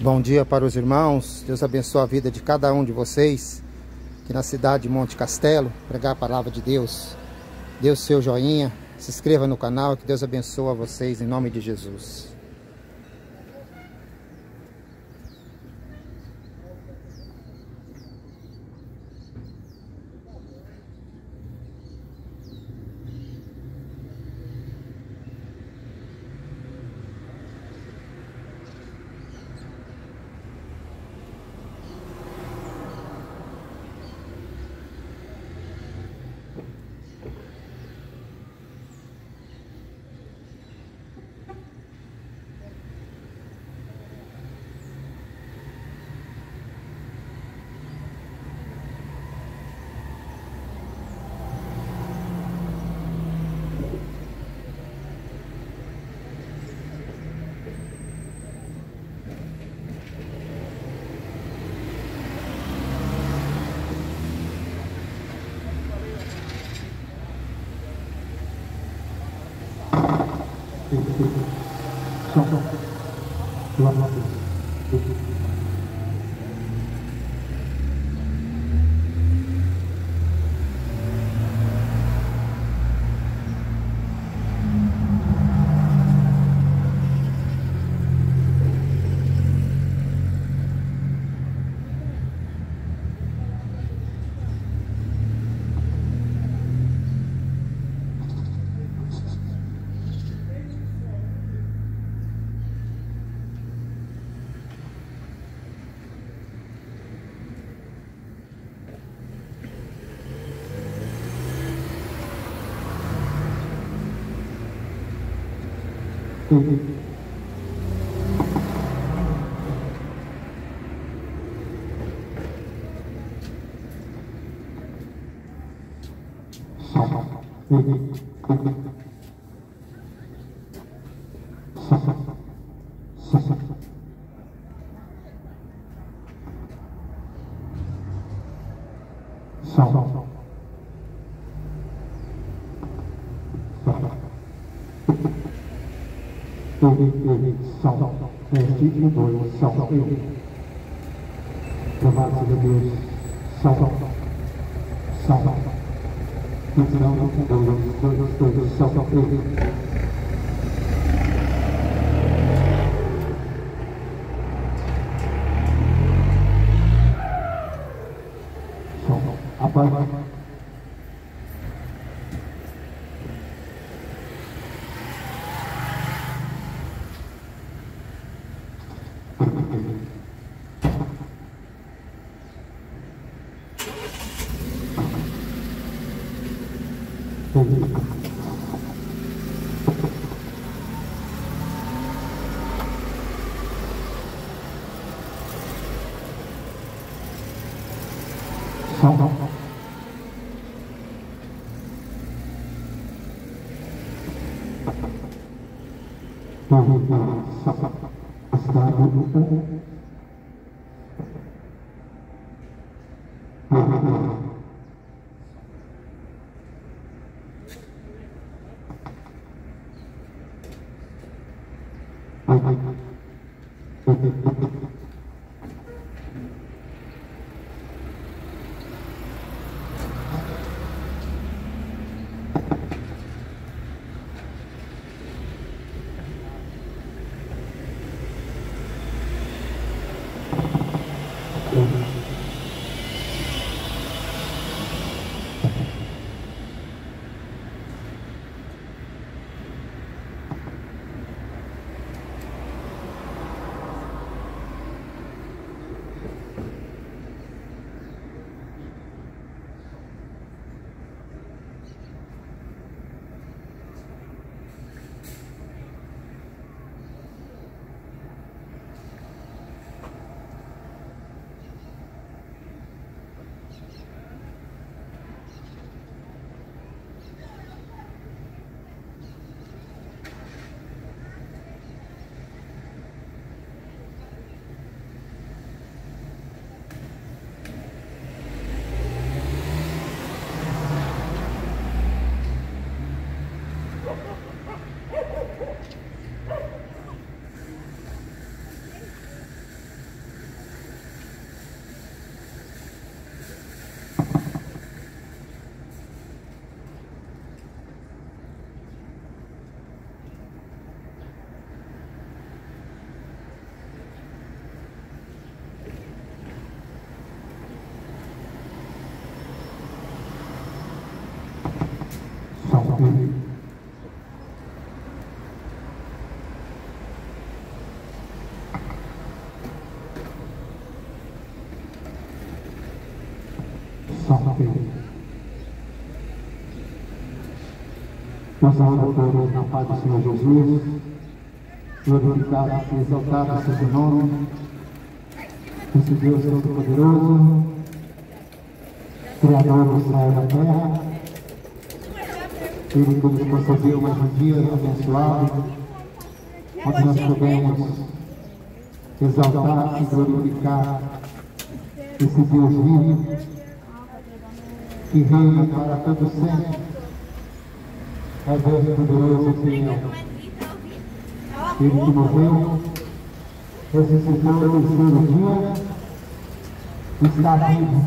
Bom dia para os irmãos. Deus abençoe a vida de cada um de vocês aqui na cidade de Monte Castelo, pregar a palavra de Deus. Dê o seu joinha, se inscreva no canal, que Deus abençoe a vocês em nome de Jesus. nossa fé. Nós oramos todos na paz do Senhor Jesus, glorificado e exaltado seja o nome desse Deus Todo-Poderoso, Criador do céu e da terra. Ele que nos concedeu mais um dia abençoado, onde nós podemos exaltar e glorificar esse Deus vivo, que reina para todo sempre. É Deus poderoso e fiel. Ele que morreu, ressuscitou no terceiro dia, está vivo.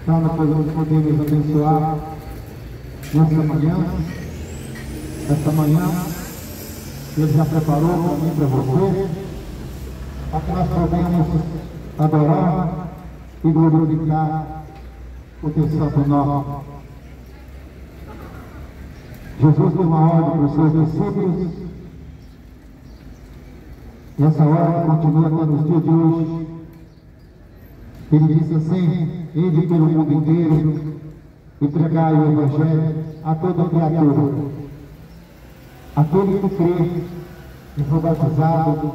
Então nós podemos abençoar nessa manhã. Esta manhã Ele já preparou para mim e para você, para que nós podemos adorar e glorificar o teu santo nome. Jesus deu uma ordem para os seus discípulos, e essa ordem continua até nos dias de hoje. Ele disse assim: ide pelo mundo inteiro e pregai o Evangelho a toda criatura. Aquele que crê e for batizado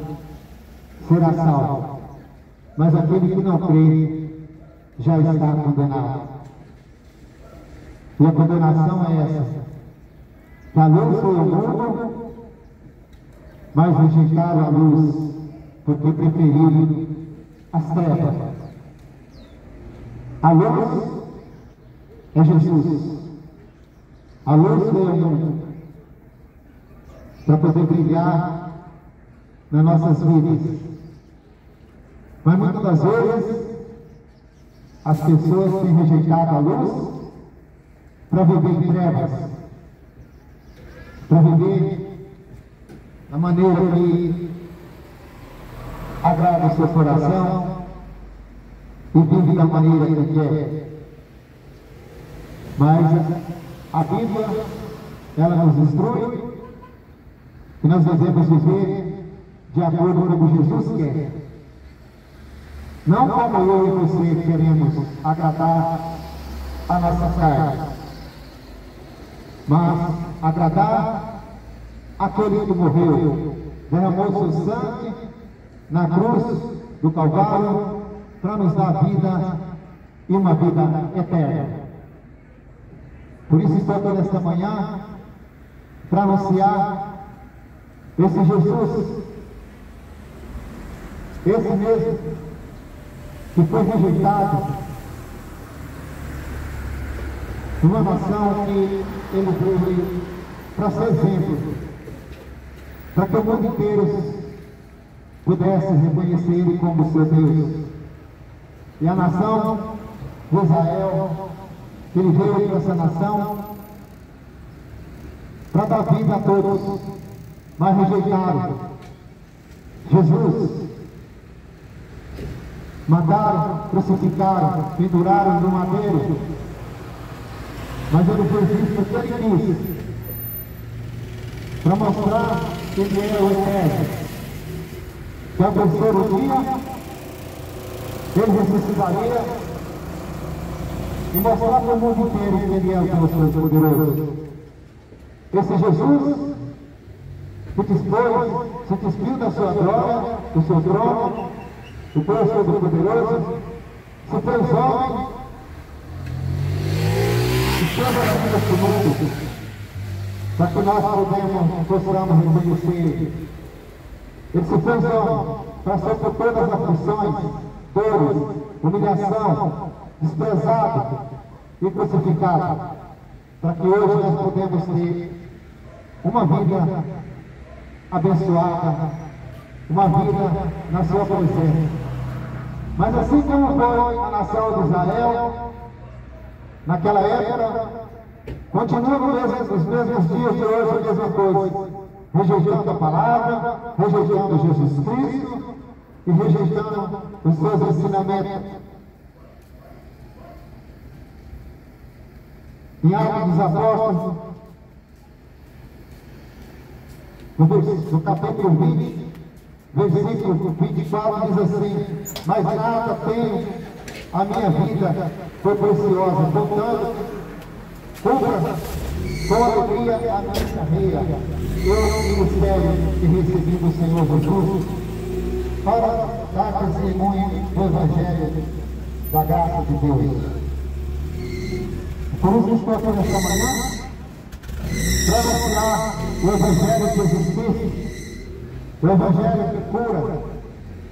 será salvo, mas aquele que não crê já está condenado. E a condenação é essa: que a luz foi ao mundo, mas rejeitaram a luz, porque preferiram as trevas. A luz é Jesus. A luz veio ao mundo para poder brilhar nas nossas vidas. Mas muitas das vezes as pessoas têm rejeitado a luz para viver em trevas, para viver da maneira que agrada o seu coração e vive da maneira que quer. Mas a Bíblia, ela nos instrui que nós devemos viver de acordo com o que Jesus quer. Não como eu e você queremos agradar a nossa carne, mas agradar aquele que morreu, derramou seu sangue na cruz do Calvário para nos dar vida e uma vida eterna. Por isso estou aqui nesta manhã para anunciar esse Jesus, esse mesmo que foi rejeitado numa nação que ele veio para ser exemplo, para que o mundo inteiro pudesse reconhecer ele como seu Deus. E a nação de Israel, ele veio para essa nação para dar vida a todos, mas rejeitaram Jesus. Mataram, crucificaram, penduraram no madeiro. Mas ele fez isso porque ele quis, para mostrar que ele é o eterno. Que ao terceiro dia ele ressuscitaria e mostrar para o mundo inteiro que ele é o Deus Todo-Poderoso. Esse Jesus que te expôs, se despiu da sua glória, do seu trono, o Deus Todo-Poderoso, se fez homem e toda a vida deste mundo, para que nós possamos reconhecer. Ele se fez homem, passou por todas as aflições, dores, humilhação, desprezado e crucificado, para que hoje nós podemos ter uma vida abençoada, uma vida na sua presença. Mas assim como foi a nação de Israel, naquela época, continua os mesmos dias de hoje a mesma coisa, rejeitando a palavra, rejeitando Jesus Cristo e rejeitando os seus ensinamentos. Em Atos dos Apóstolos, no capítulo 20, versículo 24, diz assim: mas nada tenho a minha vida foi preciosa, portanto, cumpra com alegria a minha carreira, eu ministério que recebi do Senhor Jesus, para dar testemunho do Evangelho da graça de Deus. Por isso estou aqui nesta manhã, para anunciar o Evangelho de Jesus Cristo, o Evangelho que cura,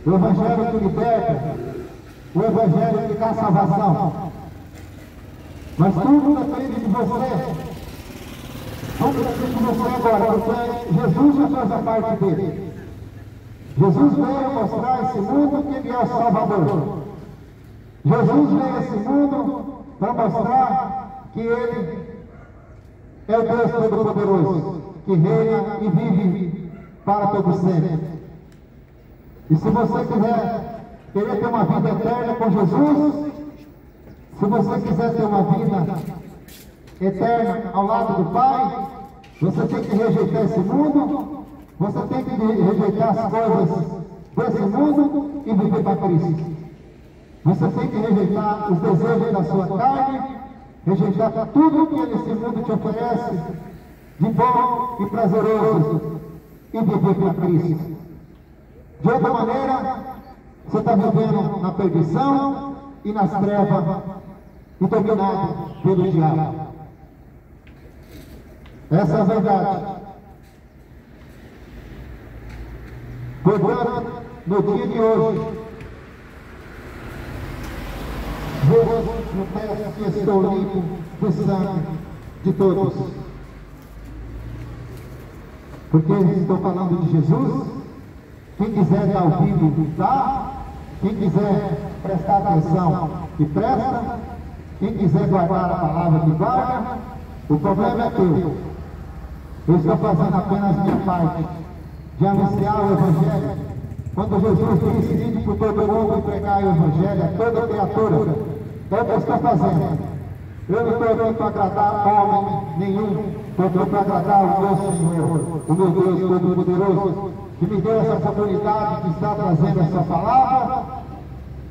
o Evangelho que liberta, o Evangelho que dá salvação. Mas tudo depende de você. Tudo depende de você agora, porque Jesus já faz a parte dele. Jesus veio mostrar a esse mundo que Ele é o Salvador. Jesus veio a esse mundo para mostrar que Ele é o Deus Todo-Poderoso, que reina e vive para todo sempre. E se você querer ter uma vida eterna com Jesus, se você quiser ter uma vida eterna ao lado do Pai, você tem que rejeitar esse mundo, você tem que rejeitar as coisas desse mundo e viver para Cristo. Você tem que rejeitar os desejos da sua carne, rejeitar tudo que esse mundo te oferece de bom e prazeroso e viver para Cristo. De outra maneira, você está vivendo na perdição e nas trevas e dominado pelo diabo. Essa é a verdade. Portanto, no dia de hoje, eu peço que estou limpo do sangue de todos. Porque estou falando de Jesus. Quem quiser dar ouvido, dá. Quem quiser prestar atenção, que presta. Quem quiser guardar a palavra, que guarda. O problema é teu. Eu estou fazendo apenas minha parte de anunciar o Evangelho. Quando Jesus disse: "Ide por todo mundo e pregai o Evangelho a toda criatura", é o que eu estou fazendo. Eu não estou aqui para agradar homem nenhum, estou aqui para agradar o meu Senhor, o meu Deus Todo-Poderoso, que me deu essa oportunidade de estar trazendo essa palavra,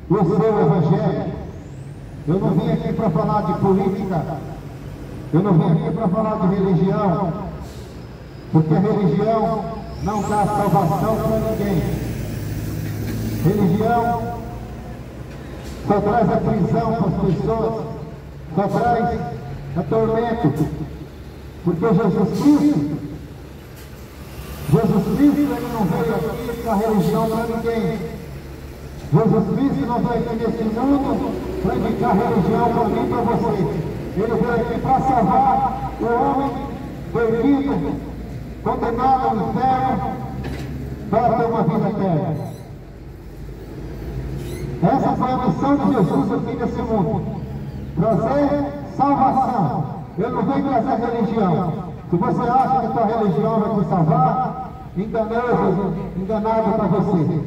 o seu Evangelho. Eu não vim aqui para falar de política, eu não vim aqui para falar de religião, porque a religião não dá salvação para ninguém. Religião só traz a prisão para as pessoas, só traz a tormento, porque Jesus Cristo ele não veio aqui para a religião para ninguém. Jesus Cristo não veio aqui nesse mundo para indicar religião para mim e para você. Ele veio aqui para salvar o homem perdido, condenado ao inferno, para ter uma vida eterna. Essa foi a missão de Jesus aqui nesse mundo. Trazer salvação. Ele não veio trazer religião. Se você acha que a tua religião vai te salvar, enganado para você.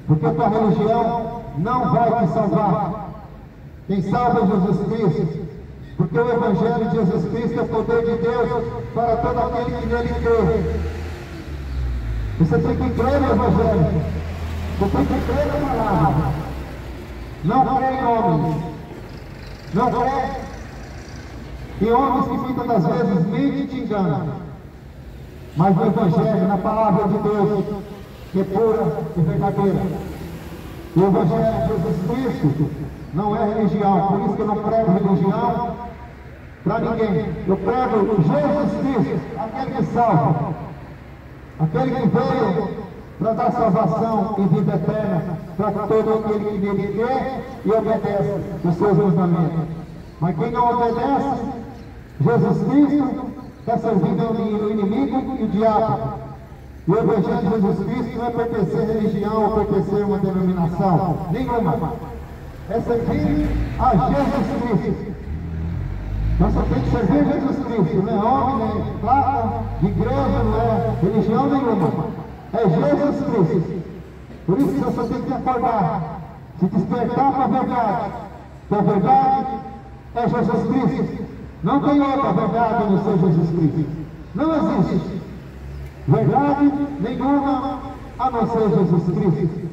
Porque a tua religião não vai te salvar. Quem salva é Jesus Cristo. Porque o Evangelho de Jesus Cristo é o poder de Deus para todo aquele que nele crê. Você tem que crer no Evangelho. Você tem que crer na palavra. Não crê em homens. Não crê em homens que muitas das vezes mentem e te enganam. Mas no Evangelho, na palavra de Deus, que é pura e verdadeira. O Evangelho de Jesus Cristo não é religião. Por isso que eu não prego religião para ninguém. Eu prego Jesus Cristo, aquele que salva. Aquele que veio para dar salvação e vida eterna para todo aquele que nele crê e obedece os seus mandamentos. Mas quem não obedece, Jesus Cristo está servindo o inimigo e o diabo. E o Evangelho de Jesus Cristo não é pertencer à religião ou pertencer a uma denominação nenhuma. É servir a Jesus Cristo. Nós só temos que servir a Jesus Cristo, não é homem, nem placa de igreja, não é religião nenhuma. É Jesus Cristo. Por isso que você tem que acordar, se despertar para a verdade. Que a verdade é Jesus Cristo. Não tem outra verdade a não ser Jesus Cristo. Não existe verdade nenhuma a não ser Jesus Cristo.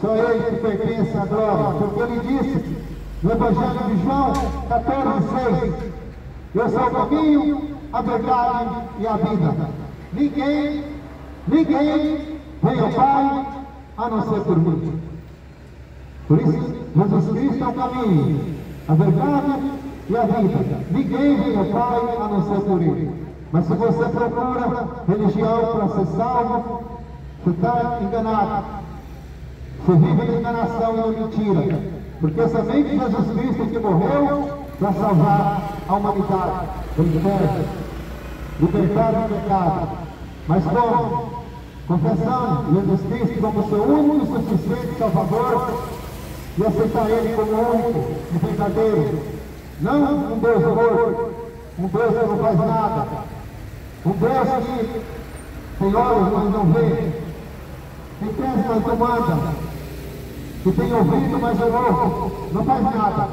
Só Ele que pertence à glória. Porque Ele disse No Evangelho de João 14:6, eu sou o caminho, a verdade e a vida. Ninguém vem ao Pai a não ser por mim. Por isso, Jesus Cristo é o caminho, a verdade e a vida. Ninguém vem ao Pai a não ser por Ele. Mas se você procura religião para ser salvo, você está enganado. Você vive na enganação e na mentira. Porque somente Jesus Cristo que morreu para salvar a humanidade do inferno, libertar do pecado. Mas como? Confessando Jesus Cristo como seu único e suficiente Salvador e aceitar Ele como único e verdadeiro. Não um Deus morto, um Deus que não faz nada, um Deus que tem olhos, mas não vê, tem pés, mas não anda, que tem ouvido, mas não faz nada.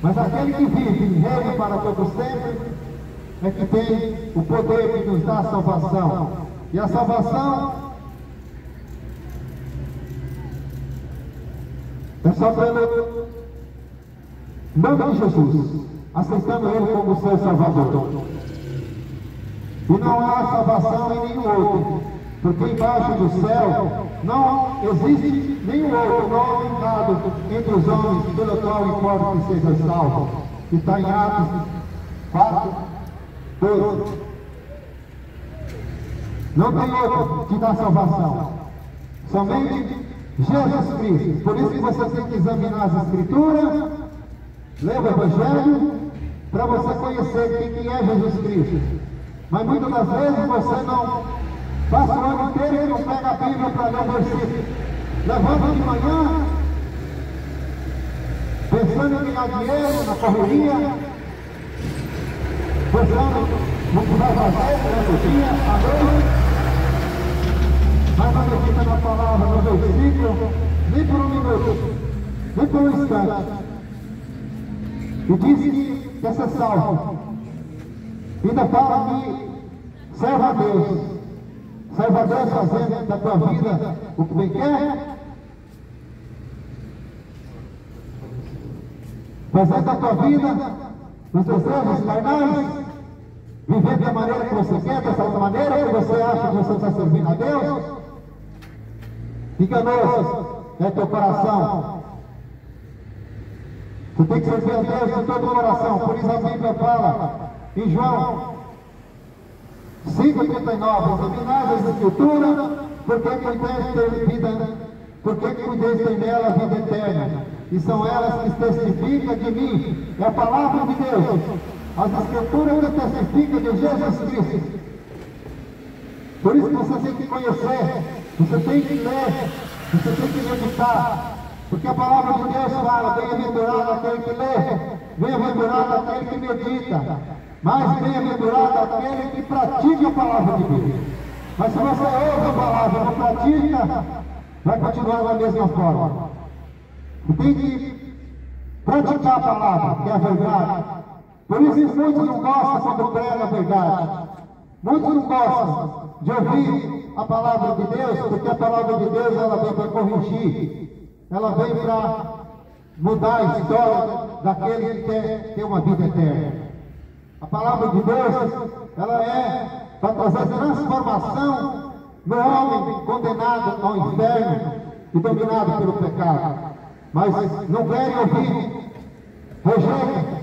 Mas aquele que vive e reina para todo sempre é que tem o poder de nos dar salvação. E a salvação é só pelo nome de Jesus, aceitando Ele como seu Salvador. E não há salvação em nenhum outro, porque embaixo do céu não existe nenhum outro nome dado entre os homens pelo qual importa que seja salvo. Que está em Atos 4, 12. Não tem outro que dá salvação, somente Jesus Cristo. Por isso que você tem que examinar as Escrituras, ler o Evangelho, para você conhecer quem é Jesus Cristo. Mas muitas das vezes você não passa o ano inteiro e não pega a Bíblia para ler o versículo. Levanta de manhã, pensando em ganhar dinheiro, na correria, pensando no que vai fazer durante o dia, à noite, mas não acredita na palavra, no versículo, nem por um minuto, nem por um instante. E diz que quer ser salvo. Ainda fala que serve a Deus. Serve a Deus fazendo da tua vida o que bem quer. Fazendo da tua vida os desejos carnais. Vivendo da maneira que você quer, dessa maneira que você acha que você está servindo a Deus. Enganoso é teu coração. Você tem que servir a Deus de todo o coração. Por isso a Bíblia fala em João 5,39, examinai as Escrituras, porque cuideis ter vida, porque cuideis ter nela a vida eterna, e são elas que testificam de mim. É a palavra de Deus, as Escrituras que testificam de Jesus Cristo. Por isso que você tem que conhecer, você tem que ler, você tem que meditar, porque a palavra de Deus fala: bem-aventurado aquele que lê, bem-aventurado aquele que medita. Mas bem-aventurado aquele que pratica a palavra de Deus. Mas se você ouve a palavra e não pratica, vai continuar da mesma forma. Tem que praticar a palavra, que é a verdade. Por isso que muitos não gostam quando prega a verdade. Muitos não gostam de ouvir a palavra de Deus, porque a palavra de Deus ela vem para corrigir. Ela vem para mudar a história daquele que quer ter uma vida eterna. A palavra de Deus, ela é para trazer transformação no homem condenado ao inferno e dominado pelo pecado. Mas não querem ouvir, rejeitam,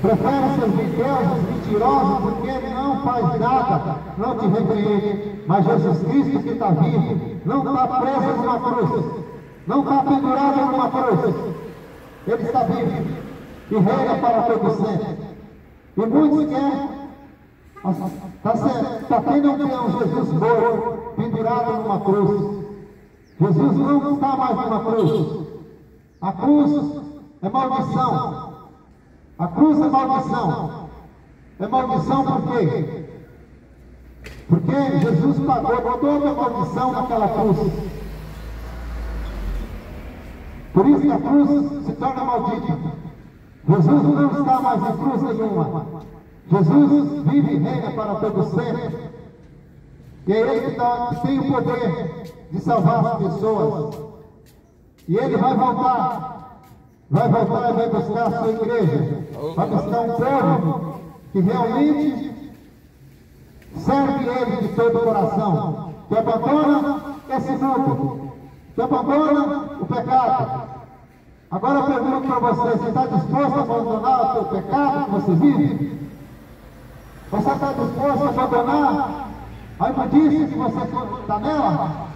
preferem servir deuses mentirosos, porque ele não faz nada, não te repreende. Mas Jesus Cristo que está vivo, não está preso numa cruz, não está pendurado numa cruz, ele está vivo e reina para todo sempre. E muitos querem, está tendo um Jesus morto, pendurado numa cruz. Jesus não está mais numa cruz. A cruz é maldição. A cruz é maldição. É maldição por quê? Porque Jesus pagou toda a maldição naquela cruz. Por isso que a cruz se torna maldita. Jesus não está mais em cruz nenhuma. Jesus vive e reina para todo sempre. E é Ele que tem o poder de salvar as pessoas. E Ele vai voltar. vai voltar e vai buscar a sua igreja, vai buscar um povo que realmente serve Ele de todo o coração, que abandona esse mundo, que abandona o pecado. Agora eu pergunto para você, você está disposto a abandonar o seu pecado que você vive? Você está disposto a abandonar a imundícia que você está nela?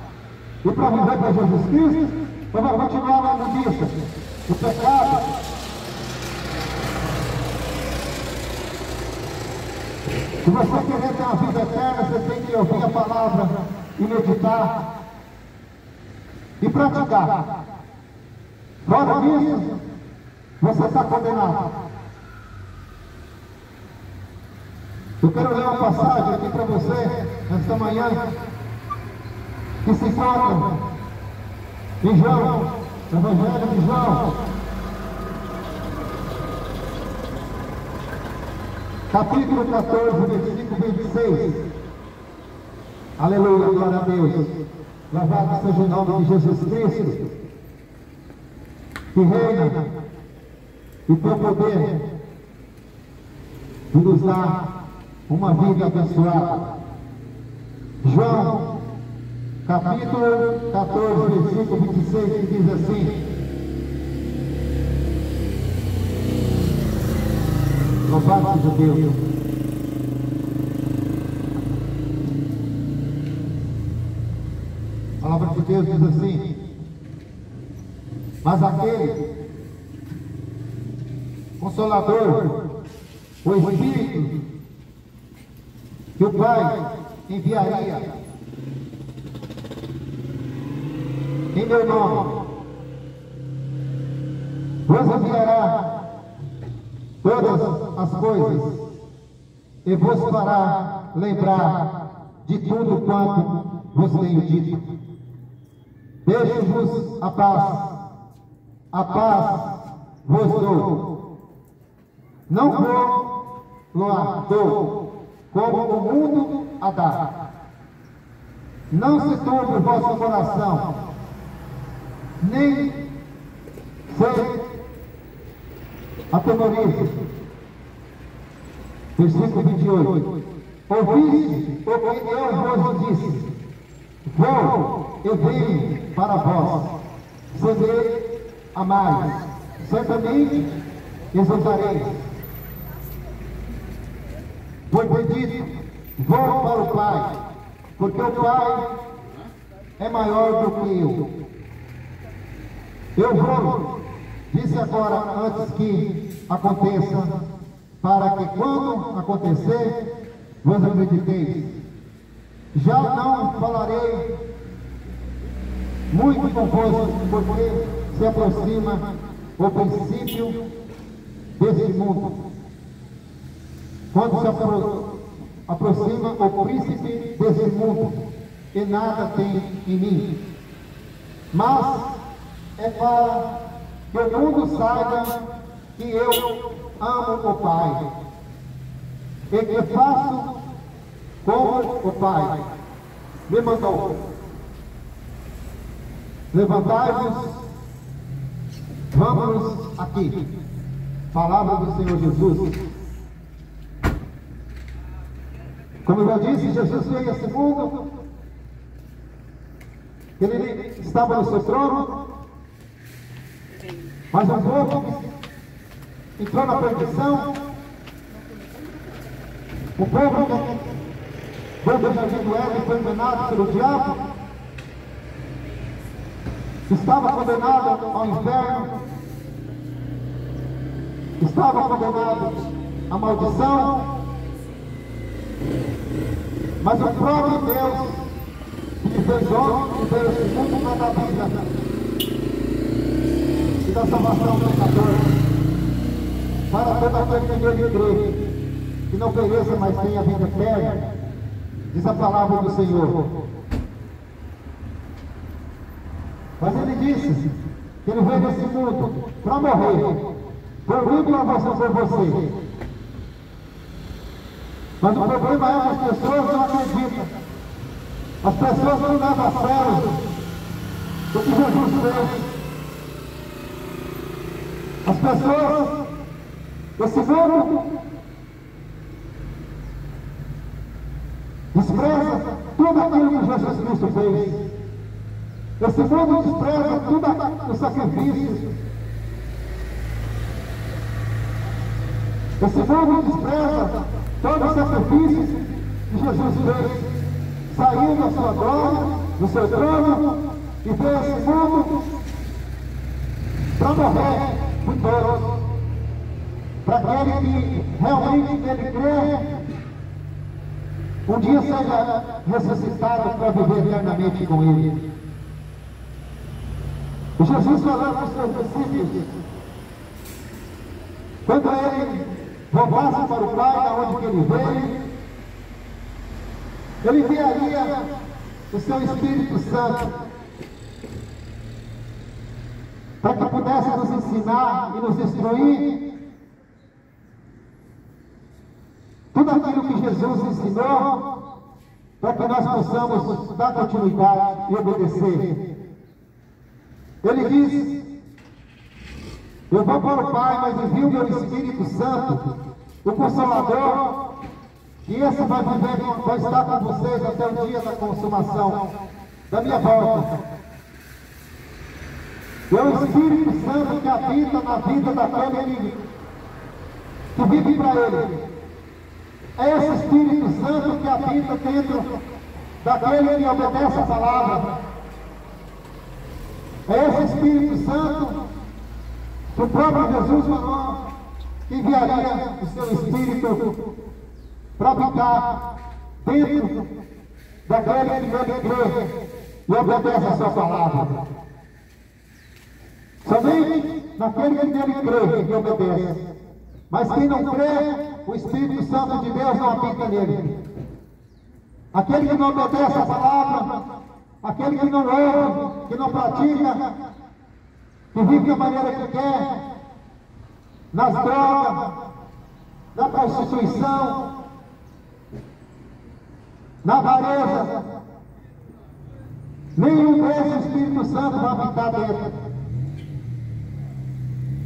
E para viver para Jesus Cristo? Ou vai continuar na imundícia, o pecado? Se você querer ter uma vida eterna, você tem que ouvir a palavra e meditar e praticar. Fora disso, você está condenado. Eu quero ler uma passagem aqui para você, nesta manhã, que se encontra em João, Evangelho de João, capítulo 14, versículo 26. Aleluia, glória a Deus. Louvado seja o nome de Jesus Cristo, que reina e tem o poder de nos dar uma vida abençoada. João, capítulo 14, versículo 26, que diz assim: louvado seja Deus. A palavra de Deus diz assim: mas aquele Consolador, o Espírito que o Pai enviaria em meu nome, vos enviará todas as coisas e vos fará lembrar de tudo quanto vos tenho dito. Deixo-vos a paz vos dou. Não vou dou como o mundo a dá. Não se turbe o vosso coração, nem se atemorize. Versículo 28. Ouviste o que eu vos disse: vou e venho para vós. Se me amais, certamente exultareis. Foi dito: vou para o Pai, porque o Pai é maior do que eu. Eu vou, disse agora, antes que aconteça, para que quando acontecer, vos acrediteis. Já não falarei muito convosco, porque se aproxima o princípio deste mundo. Quando se aproxima o príncipe deste mundo, e nada tem em mim. Mas é para que o mundo saiba que eu amo o Pai, e que faço como o Pai me mandou. Levantai-vos, vamos aqui. Palavra do Senhor Jesus. Como eu já disse, Jesus veio a esse mundo, ele estava no seu trono, mas um povo entrou na perdição, o povo que do jardim do Éden foi enganado pelo diabo, estava condenado ao inferno, estava condenado à maldição, mas o próprio Deus que fez homem e veio esse mundo para dar vida e da salvação do pecador, para todo aquele que nele crê, que não pereça, mas tenha vida eterna, diz a palavra do Senhor. Mas ele disse que ele veio nesse mundo para morrer, por mim e por você. Mas o problema é que as pessoas não acreditam. As pessoas não levam a sério o que Jesus fez. As pessoas, esse mundo, despreza tudo aquilo que Jesus Cristo fez. Esse mundo despreza tudo o sacrifício. Esse mundo despreza todo o sacrifício que Jesus fez. Saiu da sua glória, do seu trono, e veio a esse mundo para morrer por todos. Para aquele que realmente nele crê, um dia seja ressuscitado para viver eternamente com ele. E Jesus falou para os seus discípulos, quando ele voltasse para o Pai, da onde ele veio, ele enviaria o seu Espírito Santo para que pudesse nos ensinar e nos instruir tudo aquilo que Jesus ensinou, para que nós possamos dar continuidade e obedecer. Ele disse: eu vou para o Pai, mas envio o meu Espírito Santo, o Consolador, e esse vai estar com vocês até o dia da consumação da minha volta. É o Espírito Santo que habita na vida daquele que vive para ele. É esse Espírito Santo que habita dentro daquele que obedece a palavra. É esse Espírito Santo que o próprio Jesus falou que enviaria o seu Espírito para habitar dentro daquele que nele crê e obedece a sua palavra. Somente naquele que nele crê e obedece. Mas quem não crê, o Espírito Santo de Deus não habita nele. Aquele que não obedece a palavra, aquele que não ouve, que não pratica, que vive da maneira que quer, nas drogas, na prostituição, na avareza, nenhum desses o Espírito Santo vai habitar dentro.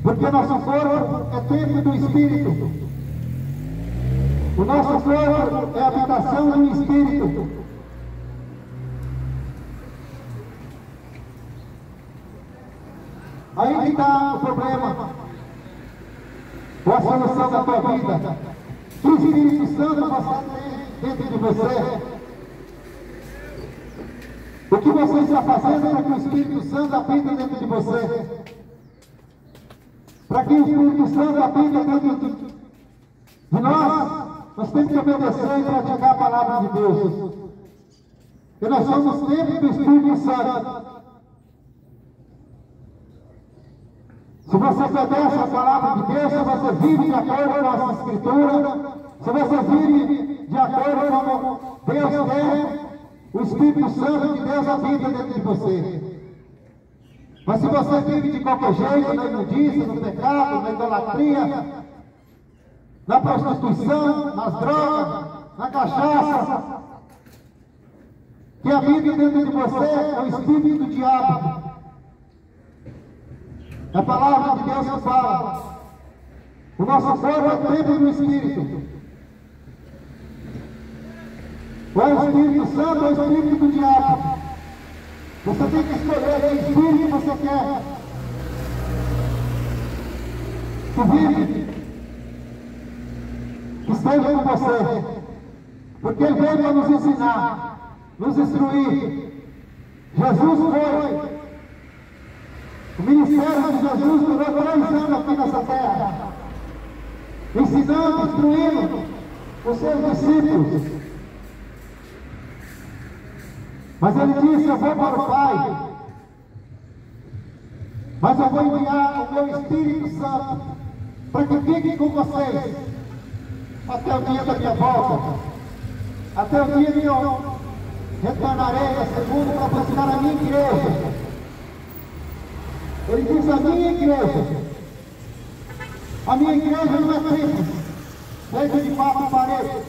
Porque nosso corpo é templo do Espírito. O nosso corpo é a habitação do Espírito. Aí está o problema, ou a solução da tua vida. Que o Espírito Santo você tem dentro de você. O que você está fazendo para que o Espírito Santo habite dentro de você? Para que o Espírito Santo habite dentro de nós temos que obedecer e praticar a palavra de Deus. E nós somos templo do Espírito Santo. Se você obedece a palavra de Deus, se você vive de acordo com a nossa Escritura, se você vive de acordo com como Deus quer, o Espírito Santo de Deus habita dentro de você. Mas se você vive de qualquer jeito, na imundícia, no pecado, na idolatria, na prostituição, nas drogas, na cachaça, que habita dentro de você é o espírito do diabo. É a palavra de Deus que fala. O nosso corpo é templo do Espírito. Ou é o Espírito Santo ou é o espírito do diabo. Você tem que escolher que espírito você quer. Que vive, que esteja com você. Porque ele veio para nos ensinar, nos instruir. Jesus foi. O ministério de Jesus durou 3 anos aqui nessa terra, ensinando, instruindo os seus discípulos. Mas ele disse: eu vou para o Pai, mas eu vou enviar o meu Espírito Santo para que fique com vocês até o dia da minha volta, até o dia que eu retornarei a esse mundo para buscar a minha igreja. Ele diz: a minha igreja não é templo feito de 4 paredes.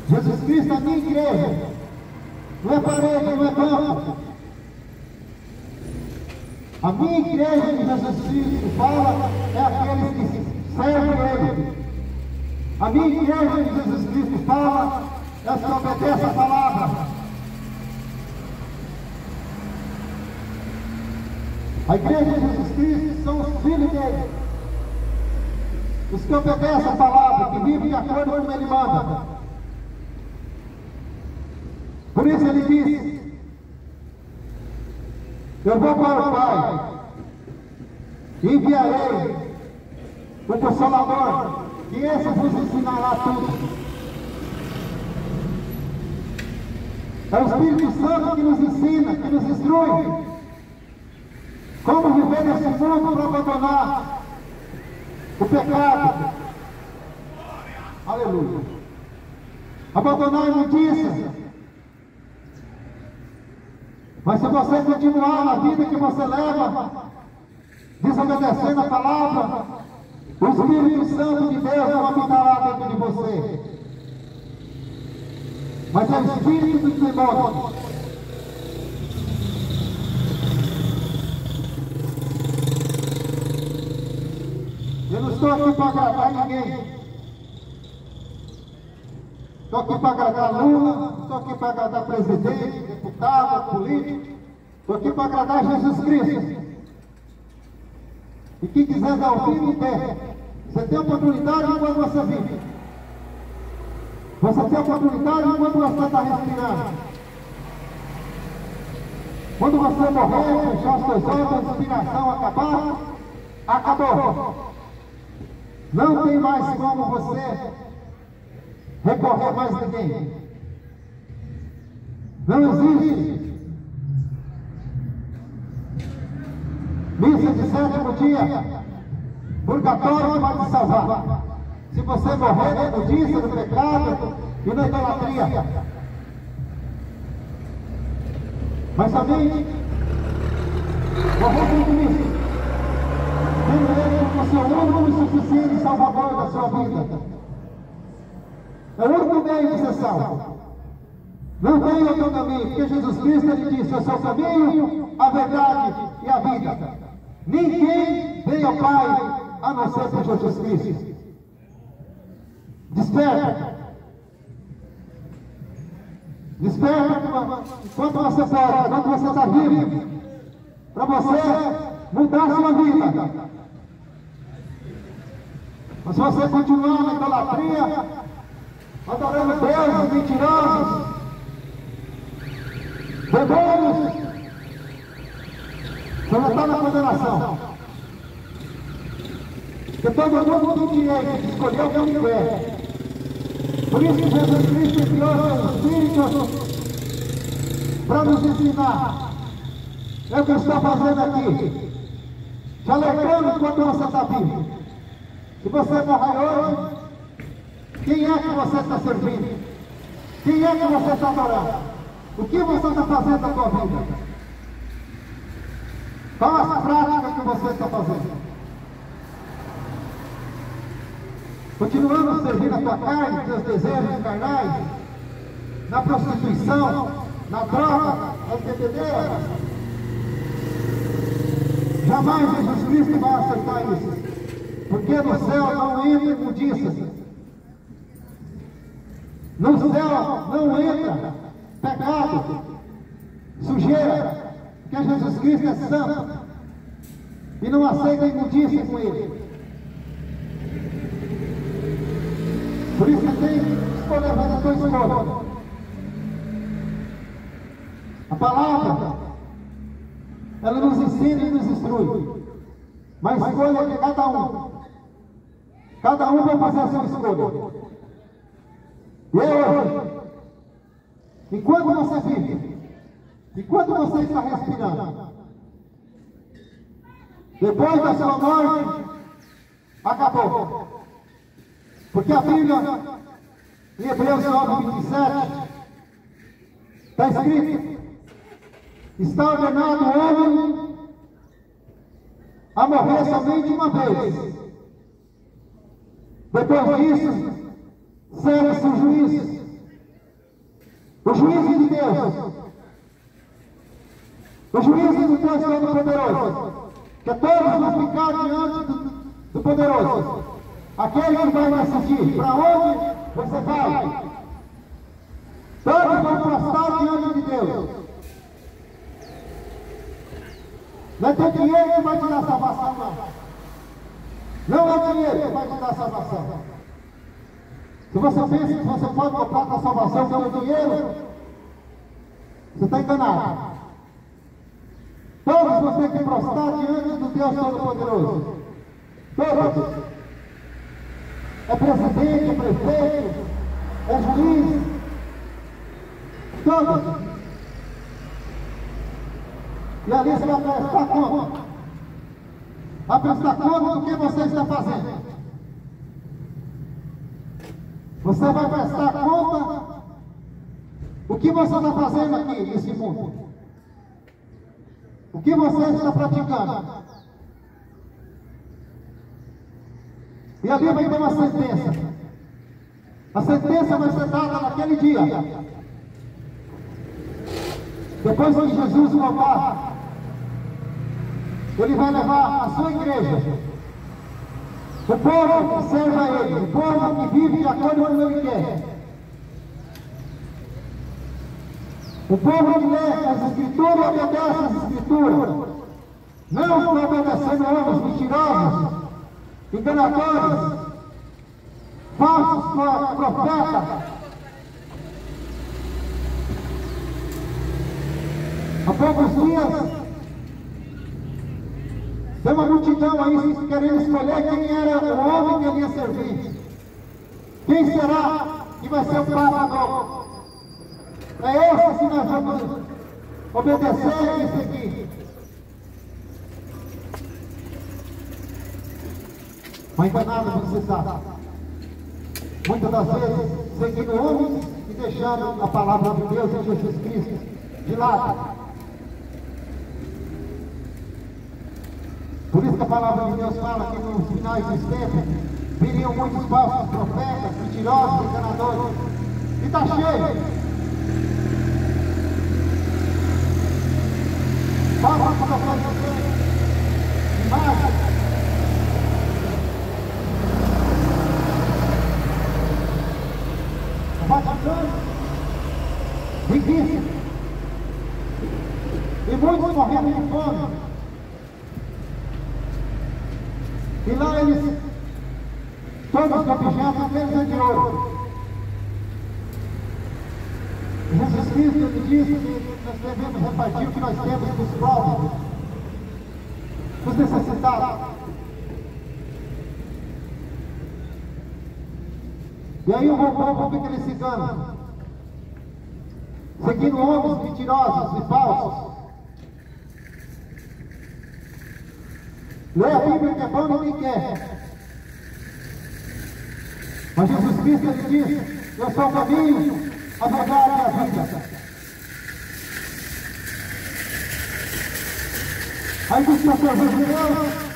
Jesus Cristo, a minha igreja não é parede, não é campo. A minha igreja de Jesus Cristo fala é aqueles que servem Ele. A minha igreja de Jesus Cristo fala é os que obedecem a palavra. A igreja de Jesus Cristo são os filhos dele. Os que obedecem a palavra, que vivem de acordo com ele manda. Por isso ele disse: eu vou para o Pai e enviarei o Consolador, e esse vos ensinará tudo. É o Espírito Santo que nos ensina, que nos instrui como viver nesse mundo para abandonar o pecado. Aleluia. Abandonar a imundícia. Mas se você continuar na vida que você leva, desobedecendo a palavra, o Espírito Santo de Deus não habitará dentro de você. Mas é o Espírito de Deus. Eu não estou aqui para agradar ninguém. Estou aqui para agradar Lula, estou aqui para agradar presidente, deputado, político. Estou aqui para agradar Jesus Cristo. E quem quiser dar o fim, der. Você tem oportunidade enquanto você vive. Você tem oportunidade enquanto você está respirando. Quando você morrer, fechar os seus olhos, a respiração acabar, acabou. Não tem mais como você recorrer mais a ninguém. Não existe missa de sétimo dia, purgatório que vai te salvar. Se você morrer na imundícia, no pecado e na idolatria. Mas também morrer com Cristo, tendo Ele como seu único e suficiente salvador da sua vida. É o único meio de ser salvo. Não tem outro caminho, porque Jesus Cristo ele disse: eu sou o caminho, a verdade e a vida. Ninguém veio ao Pai a não ser por Jesus Cristo. Desperta. Desperta enquanto você pode, enquanto você está vivo, para você mudar a sua vida. Mas se você continuar na idolatria, adorando deuses mentirosos, demônios, você já está na condenação. Porque todo mundo tem direito de escolher o que quer. Por isso que Jesus Cristo enviou seu Espírito para nos ensinar. É o que está fazendo aqui. Te alertando enquanto você está vivo. Se você morrer hoje, quem é que você está servindo? Quem é que você está adorando? O que você está fazendo na sua vida? Qual as práticas que você está fazendo? Continuando servindo a tua carne, teus desejos carnais, na prostituição, na droga, nas bebedeiras. Jamais Jesus Cristo vai aceitar isso. Porque no céu não entra imundícia. No céu não entra pecado, sujeira, porque Jesus Cristo é santo e não aceita imundícia com ele. Por isso que tem que escolher fazer a sua escolha. A palavra, ela nos ensina e nos instrui. Mas a escolha é de cada um. Cada um vai fazer a sua escolha. E hoje, enquanto você vive, enquanto você está respirando, depois da sua morte, acabou. Porque a Bíblia, em Hebreus 9:27, está escrito: está ordenado o homem a morrer somente uma vez. Depois disso, segue-se o juízo. O juízo de Deus. O juízo do Deus Todo-Poderoso, que todos vão ficar diante do Poderoso. Aquele que vai me assistir, para onde você vai? Todos vão prostrar diante de Deus. Não é teu dinheiro que vai te dar salvação, não. Não é dinheiro que vai te dar salvação. Se você pensa que você pode comprar a salvação pelo dinheiro, você está enganado. Todos vão ter que prostrar diante do Deus Todo-Poderoso. Todos. É presidente, é prefeito, é juiz. Todos. E ali você vai prestar conta. Vai prestar conta do que você está fazendo. Você vai prestar conta do que você está fazendo aqui nesse mundo. O que você está praticando. E ali vai ter uma sentença. A sentença vai ser dada naquele dia. Depois que Jesus voltar, Ele vai levar a sua igreja, o povo que serve a Ele, o povo que vive de acordo com o que Ele quer, o povo que lê as Escrituras e obedece as Escrituras, não obedecendo homens mentirosos, enganadores, falsos profetas. Há poucos dias, tem uma multidão aí querendo escolher quem era o homem que ele ia servir. Quem será que vai ser o Papa novo? É esse que nós vamos obedecer e seguir. Mas enganado você está. Muitas das vezes seguindo homens e deixando a palavra de Deus em Jesus Cristo de lado. Por isso que a palavra de Deus fala que nos finais dos tempos viriam muitos falsos profetas, mentirosos, enganadores. E está cheio. Falsos profetas, imagens. Vaticano, riquíssimo. E muitos morrendo de fome. E lá eles, todos os objetos deles é de ouro. Jesus Cristo ele disse que nós devemos repartir o que nós temos com os pobres, com os necessitados. E aí o povo fica nesse engano, seguindo homens mentirosos e falsos. Lê a Bíblia que é bom, ninguém quer. Mas Jesus Cristo ele diz: eu sou o caminho, a verdade e a vida. Aí diz que o serviço de Deus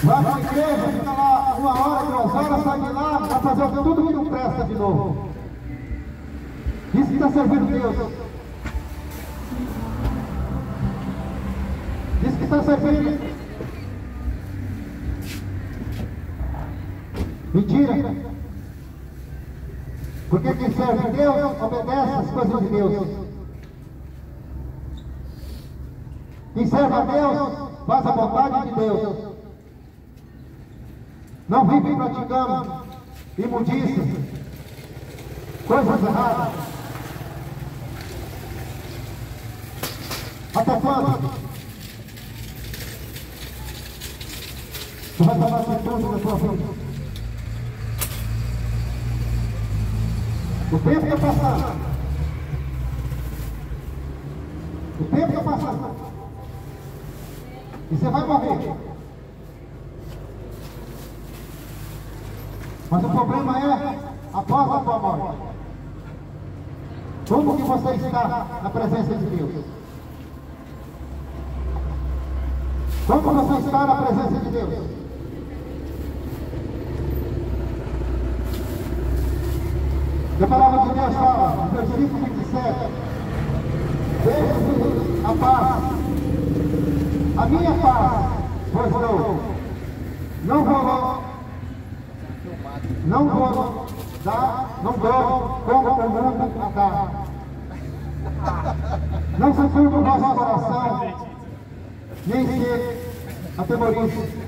vai para a igreja, fica lá 1 hora, 2 horas, sai de lá, vai fazer tudo que não presta de novo. Diz que está servindo Deus. Diz que está servindo. Mentira. Porque quem serve a Deus obedece às coisas de Deus. Quem serve a Deus faz a vontade de Deus. Não vive praticando imundícias, coisas erradas. Até quando? Você vai tomar atitude na sua vida. O tempo está passando. O tempo está passando. E você vai morrer. Mas o problema é após a tua morte. Como que você está na presença de Deus? Como você está na presença de Deus? A palavra de Deus fala, no versículo 27, Deixe-me a paz. A minha paz vos dou. Não vou dar, não dou como o mundo a dar. Não se turbe o vosso coração, nem se atemorize.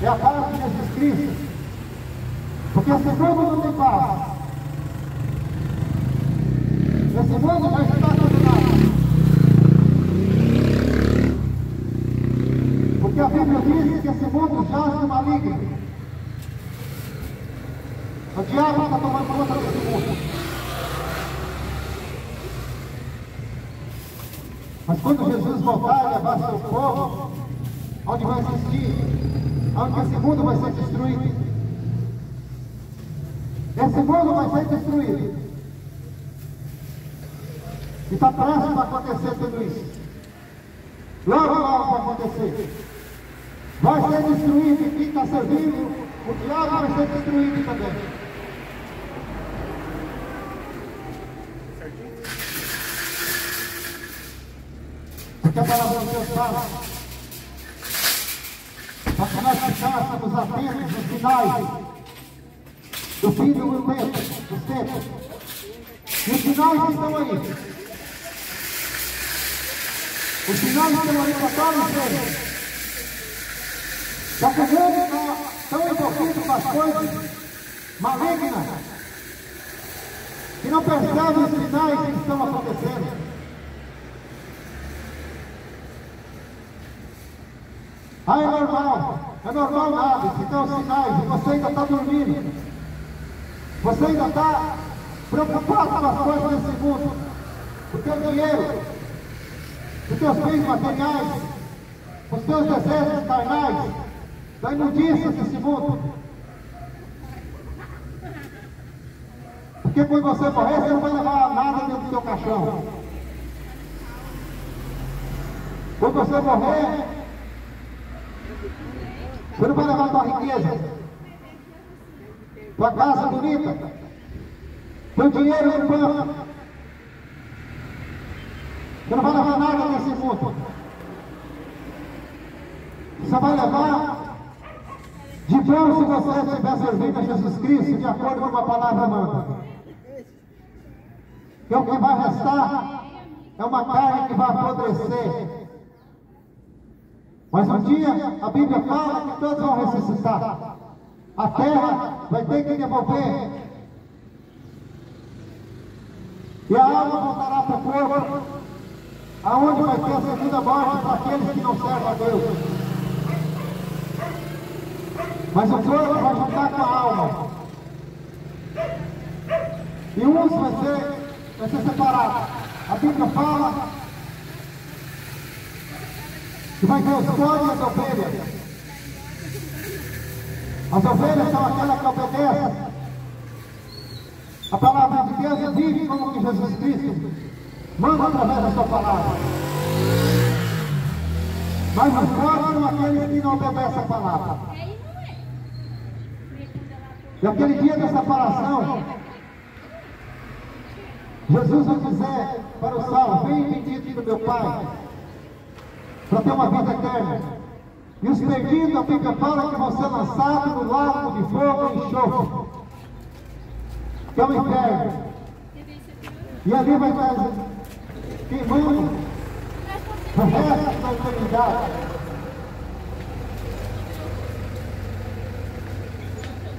É a paz de Jesus Cristo. Porque esse mundo não tem paz. Esse mundo já está condenado. Porque a Bíblia diz que esse mundo jaz no maligno. O diabo está tomando conta desse mundo. Mas quando Jesus voltar e levar seu povo, onde vai existir, onde esse mundo vai ser destruído. Esse mundo vai ser destruído. E está prestes a acontecer tudo isso. Logo, logo vai acontecer. Vai ser destruído e quem está servindo, o diabo vai ser destruído também. Porque a palavra de Deus fala para que nós ficássemos atentos nos sinais do fim do tempo, dos tempos. E os sinais estão aí. Os sinais estão aí para todos eles. Só que o mundo está tão envolvido com as coisas malignas que não percebe os sinais que estão acontecendo. Ah, é normal nada, se tem os sinais, e você ainda está dormindo. Você ainda está preocupado com as coisas desse mundo, o teu dinheiro, os teus bens materiais, os teus desejos carnais, da imundícia desse mundo. Porque quando você morrer, você não vai levar nada dentro do teu caixão. Quando você morrer, você não vai levar tua riqueza, tua casa bonita, teu dinheiro no banco. Você não vai levar nada desse mundo. Você vai levar de bom se você estiver servindo a Jesus Cristo de acordo com a palavra manda. Que o que vai restar é uma carne que vai apodrecer. Mas um dia a Bíblia fala que todos vão ressuscitar. A terra vai ter que devolver. E a alma voltará para o corpo, aonde vai ter a segunda morte para aqueles que não servem a Deus. Mas o corpo vai juntar com a alma. E uns vai ser separado. A Bíblia fala que vai ter os bodes e as ovelhas. As ovelhas são aquelas que obedecem a palavra de Deus e vivem como que Jesus Cristo manda através da sua palavra. Mas os bodes são aqueles que não obedecem a palavra. E aquele dia da separação, Jesus vai dizer para o salvo: vem bendito do meu Pai, para ter uma vida eterna. E os perdidos, a Bíblia fala que vão ser lançados no lago de fogo e enxofre, que é o inferno. E ali vai estar queimando o resto da eternidade.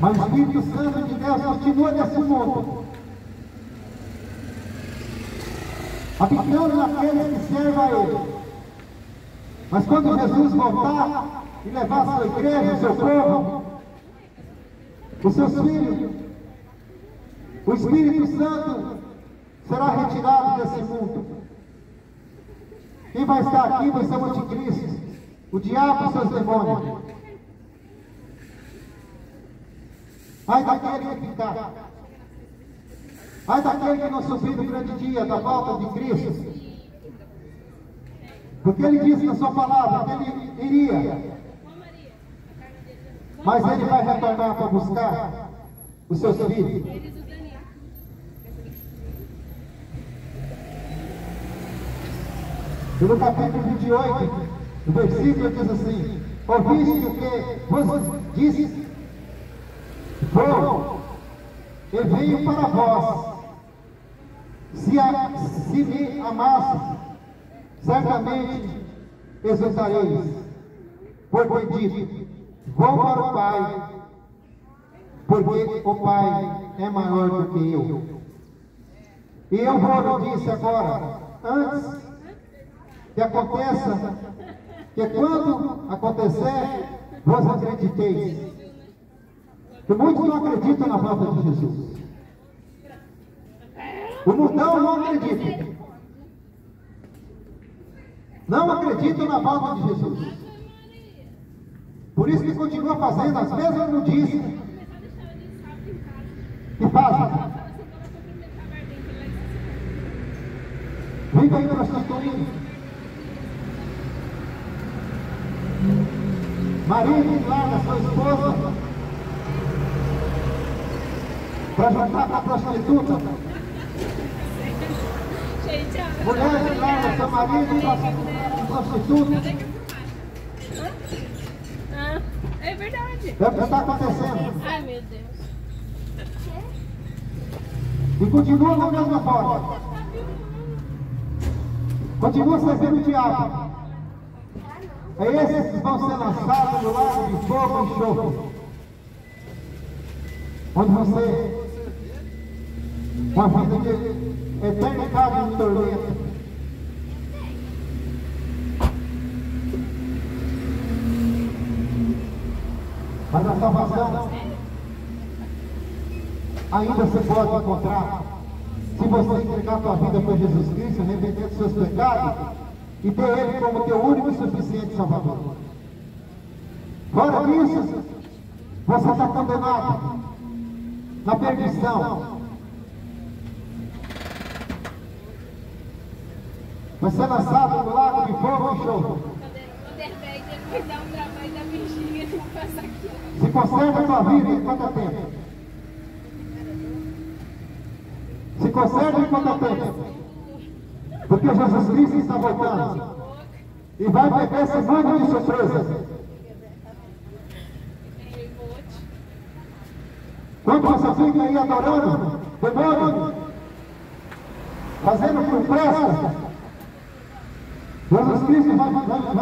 Mas o Espírito Santo de Deus continua nesse mundo, habitando naqueles que servem a Ele. Mas quando Jesus voltar e levar a sua igreja, o seu povo, os seus filhos, o Espírito Santo será retirado desse mundo. Quem vai estar aqui vai ser o anticristo, o diabo e seus demônios. Ai daquele que ficar. Ai daquele que não subir no grande dia da volta de Cristo. Porque ele disse na sua palavra que ele iria. Mas ele vai retornar para buscar os seus filhos. E no capítulo 28, o versículo diz assim: ouviste o que vos disse? Vou e venho para vós. Se me amasse, certamente exultareis, porque dito: vou para o Pai, porque o Pai é maior do que eu. E eu vou lhe disse agora, antes que aconteça, que quando acontecer, vós acrediteis. Que muitos não acreditam na volta de Jesus. O mundão não acredita. Não acreditam na volta de Jesus. Por isso que continua fazendo as mesmas notícias que fazem. Vive aí prostituindo. Marido larga sua esposa para juntar com a prostituta. Mulher que larga seu marido para prostituta. É verdade. É o que está acontecendo. Ai, meu Deus. E continua da mesma forma. Continua servindo o diabo. É esses que vão ser lançados no lago de fogo e enxofre. Onde você, uma vida de eternidade no tormento. Mas a salvação ainda você pode encontrar se você entregar a sua vida para Jesus Cristo, arrepender dos seus pecados e ter Ele como teu único e suficiente Salvador. Fora disso, você está condenado na perdição. Vai ser lançado no lago de fogo e enxofre. Quando ele vai dar um trabalho da bexiga, ele vai passar aqui. Se conserva a tua vida enquanto é tempo. Se conserva enquanto é tempo. Porque Jesus Cristo está voltando. E vai pegar esse mundo de surpresa. Quando você fica aí adorando demônio, fazendo por pressa, Jesus Cristo vai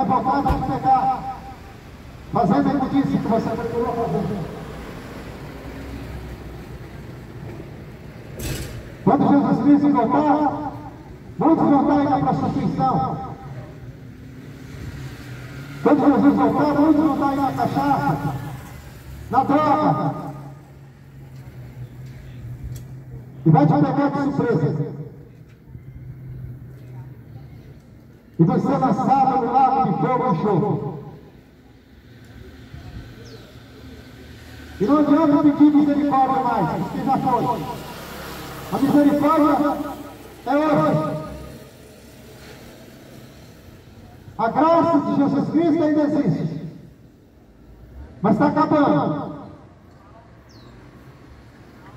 voltar para te pegar, fazendo a justiça que você procurou fazer. Quando Jesus Cristo voltar, muitos vão estar aí na prostituição. Quando Jesus voltar, muitos vão estar aí na cachaça, na droga. E vai te pegar de surpresa. E vai ser lançado no lago de fogo e enxofre. E não adianta pedir misericórdia mais, porque já foi. A misericórdia é hoje. A graça de Jesus Cristo ainda existe. Mas está acabando.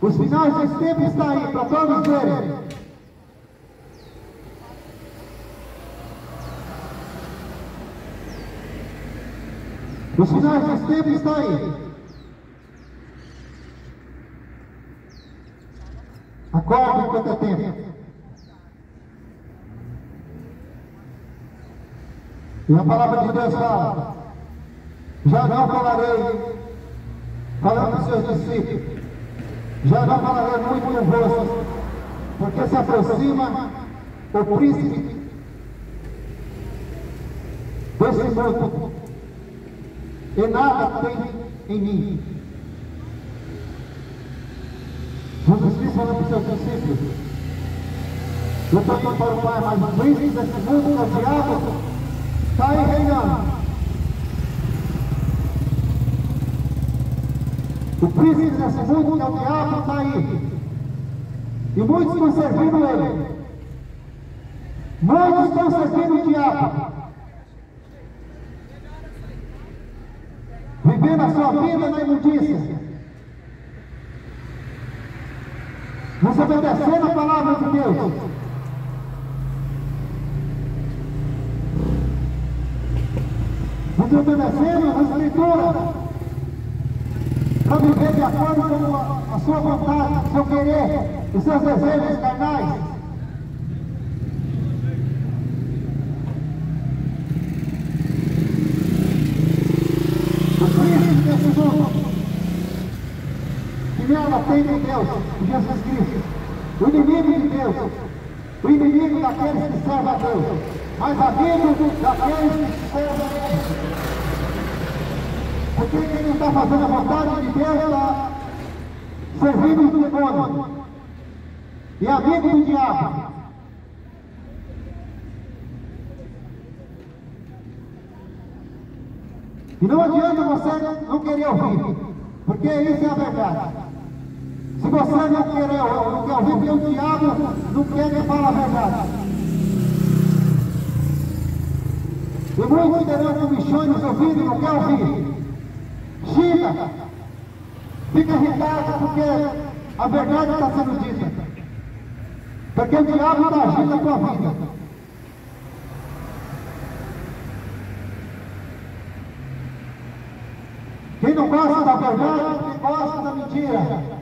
Os finais desse tempo estão aí para todos verem. Os finais desse tempo estão aí. Acorde enquanto é tempo. E a palavra de Deus fala: já não falarei, falando dos seus discípulos, já não falarei muito convosco, porque se aproxima o príncipe desse mundo, e nada tem em mim. Jesus Cristo falando para os seus discípulos: eu estou indo para o Pai, mas o príncipe desse mundo, que é o diabo, está aí reinando. O príncipe desse mundo, que é o diabo, está aí. E muitos estão servindo ele. Muitos estão servindo o diabo. Vivendo a sua vida na imundícia. Desobedecendo a palavra de Deus. você obedecendo a Escritura, para viver de acordo com a sua vontade, o seu querer, os seus desejos carnais. O Cristo desse mundo, que nela tem de Deus, Jesus Cristo, o inimigo de Deus, o inimigo daqueles que servem a Deus, mas amigo daqueles que servem a Deus. Porque quem não está fazendo a vontade de Deus está servindo o demônio e amigo do diabo. E não adianta você não querer ouvir, porque isso é a verdade. Se você não quer ouvir, porque o diabo não quer que fale a verdade. E muitos terão comichões nos ouvidos e não quer ouvir. Xinga, fica irritado porque a verdade está sendo dita. Porque o diabo está agindo na tua vida. Quem não gosta da verdade, quem gosta da mentira.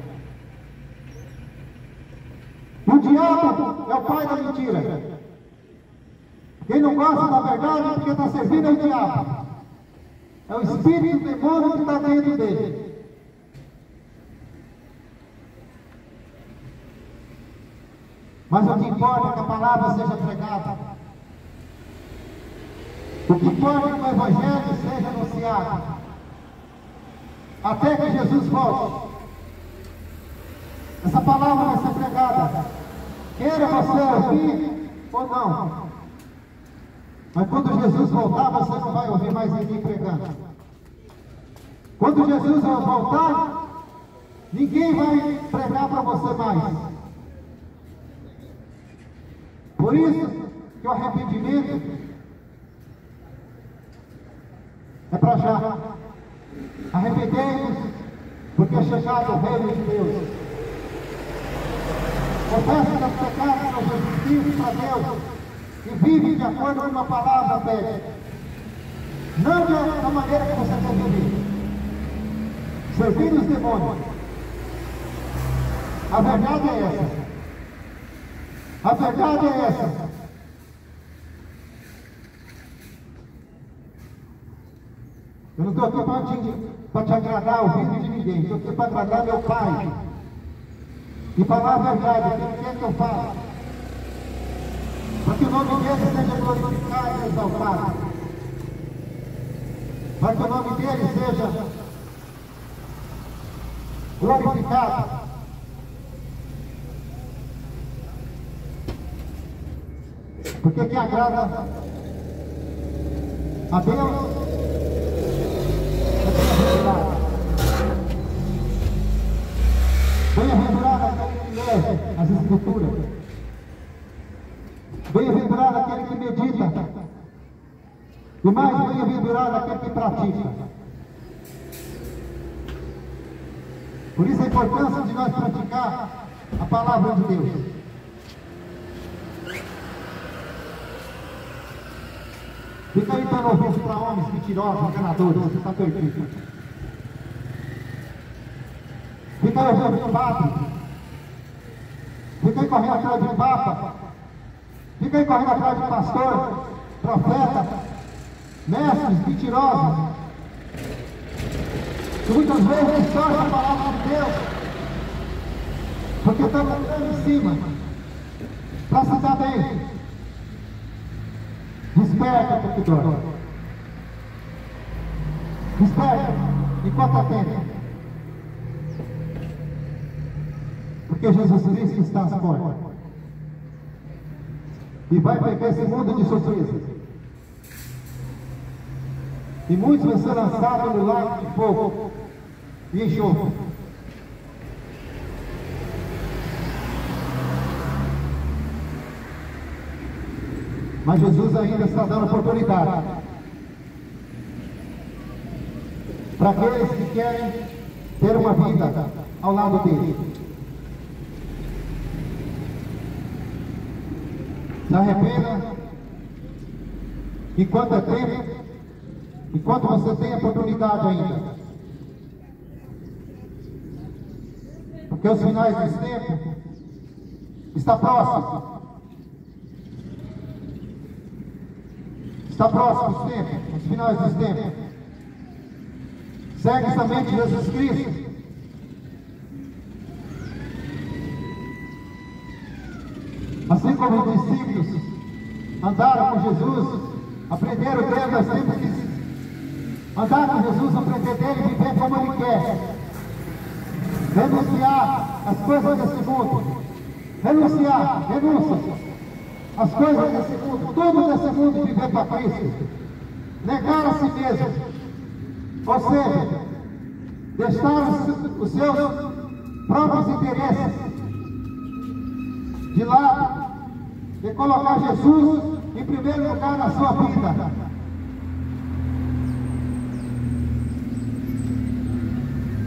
O diabo é o pai da mentira. Quem não gosta da verdade é porque está servindo ao diabo. É o espírito do demônio que está dentro dele. Mas o que importa é que a palavra seja pregada. O que importa é que o Evangelho seja anunciado. Até que Jesus volte. Essa palavra vai ser pregada. Queira você ouvir ou não. Mas quando Jesus voltar, você não vai ouvir mais ninguém pregando. Quando Jesus voltar, ninguém vai pregar para você mais. Por isso que o arrependimento é para já. Arrependei-vos, porque é chegado o reino de Deus. Confessa os pecados ao Jesus Cristo para Deus e vive de acordo com a palavra dele. Não da maneira que você quer viver. Servir os demônios. A verdade é essa. A verdade é essa. Eu não estou aqui para te agradar o ouvido de ninguém. Estou aqui para agradar meu Pai. E falar a verdade, o que ele quer que eu faça. Para que o nome dele seja glorificado e exaltado. Para que o nome dele seja glorificado. Porque quem agrada a Deus bem-aventurado aquele que lê as Escrituras. Bem-aventurado aquele que medita. E mais bem-aventurado aquele que pratica. Por isso a importância de nós praticar a palavra de Deus. Fica aí dando ouvido para homens mentirosos, enganadores, você está perdido. Fica aí ouvindo de padre. Fica aí correndo atrás de papa. Fica aí correndo atrás de pastor, profeta, mestres mentirosos. Que muitas vezes distorcem a palavra de Deus. Porque estão andando em cima para se dar bem. Desperta, pecador. Desperta, enquanto é tempo. Porque Jesus Cristo está às portas. E vai pegar esse mundo de surpresa. E muitos vão ser lançados no lago de fogo e enxofre. Mas Jesus ainda está dando oportunidade para aqueles que querem ter uma vida ao lado dele. Se arrependa enquanto é tempo, enquanto você tem a oportunidade ainda. Porque os finais desse tempo está próximo. Está próximo os tempos, os finais dos tempos. Segue somente Jesus Cristo. Assim como os discípulos andaram com Jesus, aprenderam dele, nós temos que andar com Jesus, aprender dele e viver como ele quer. Renunciar as coisas desse mundo. Renúncia as coisas desse mundo, tudo desse mundo, e viver para Cristo. Negar a si mesmo. Ou seja, deixar os seus próprios interesses de lado e colocar Jesus em primeiro lugar na sua vida.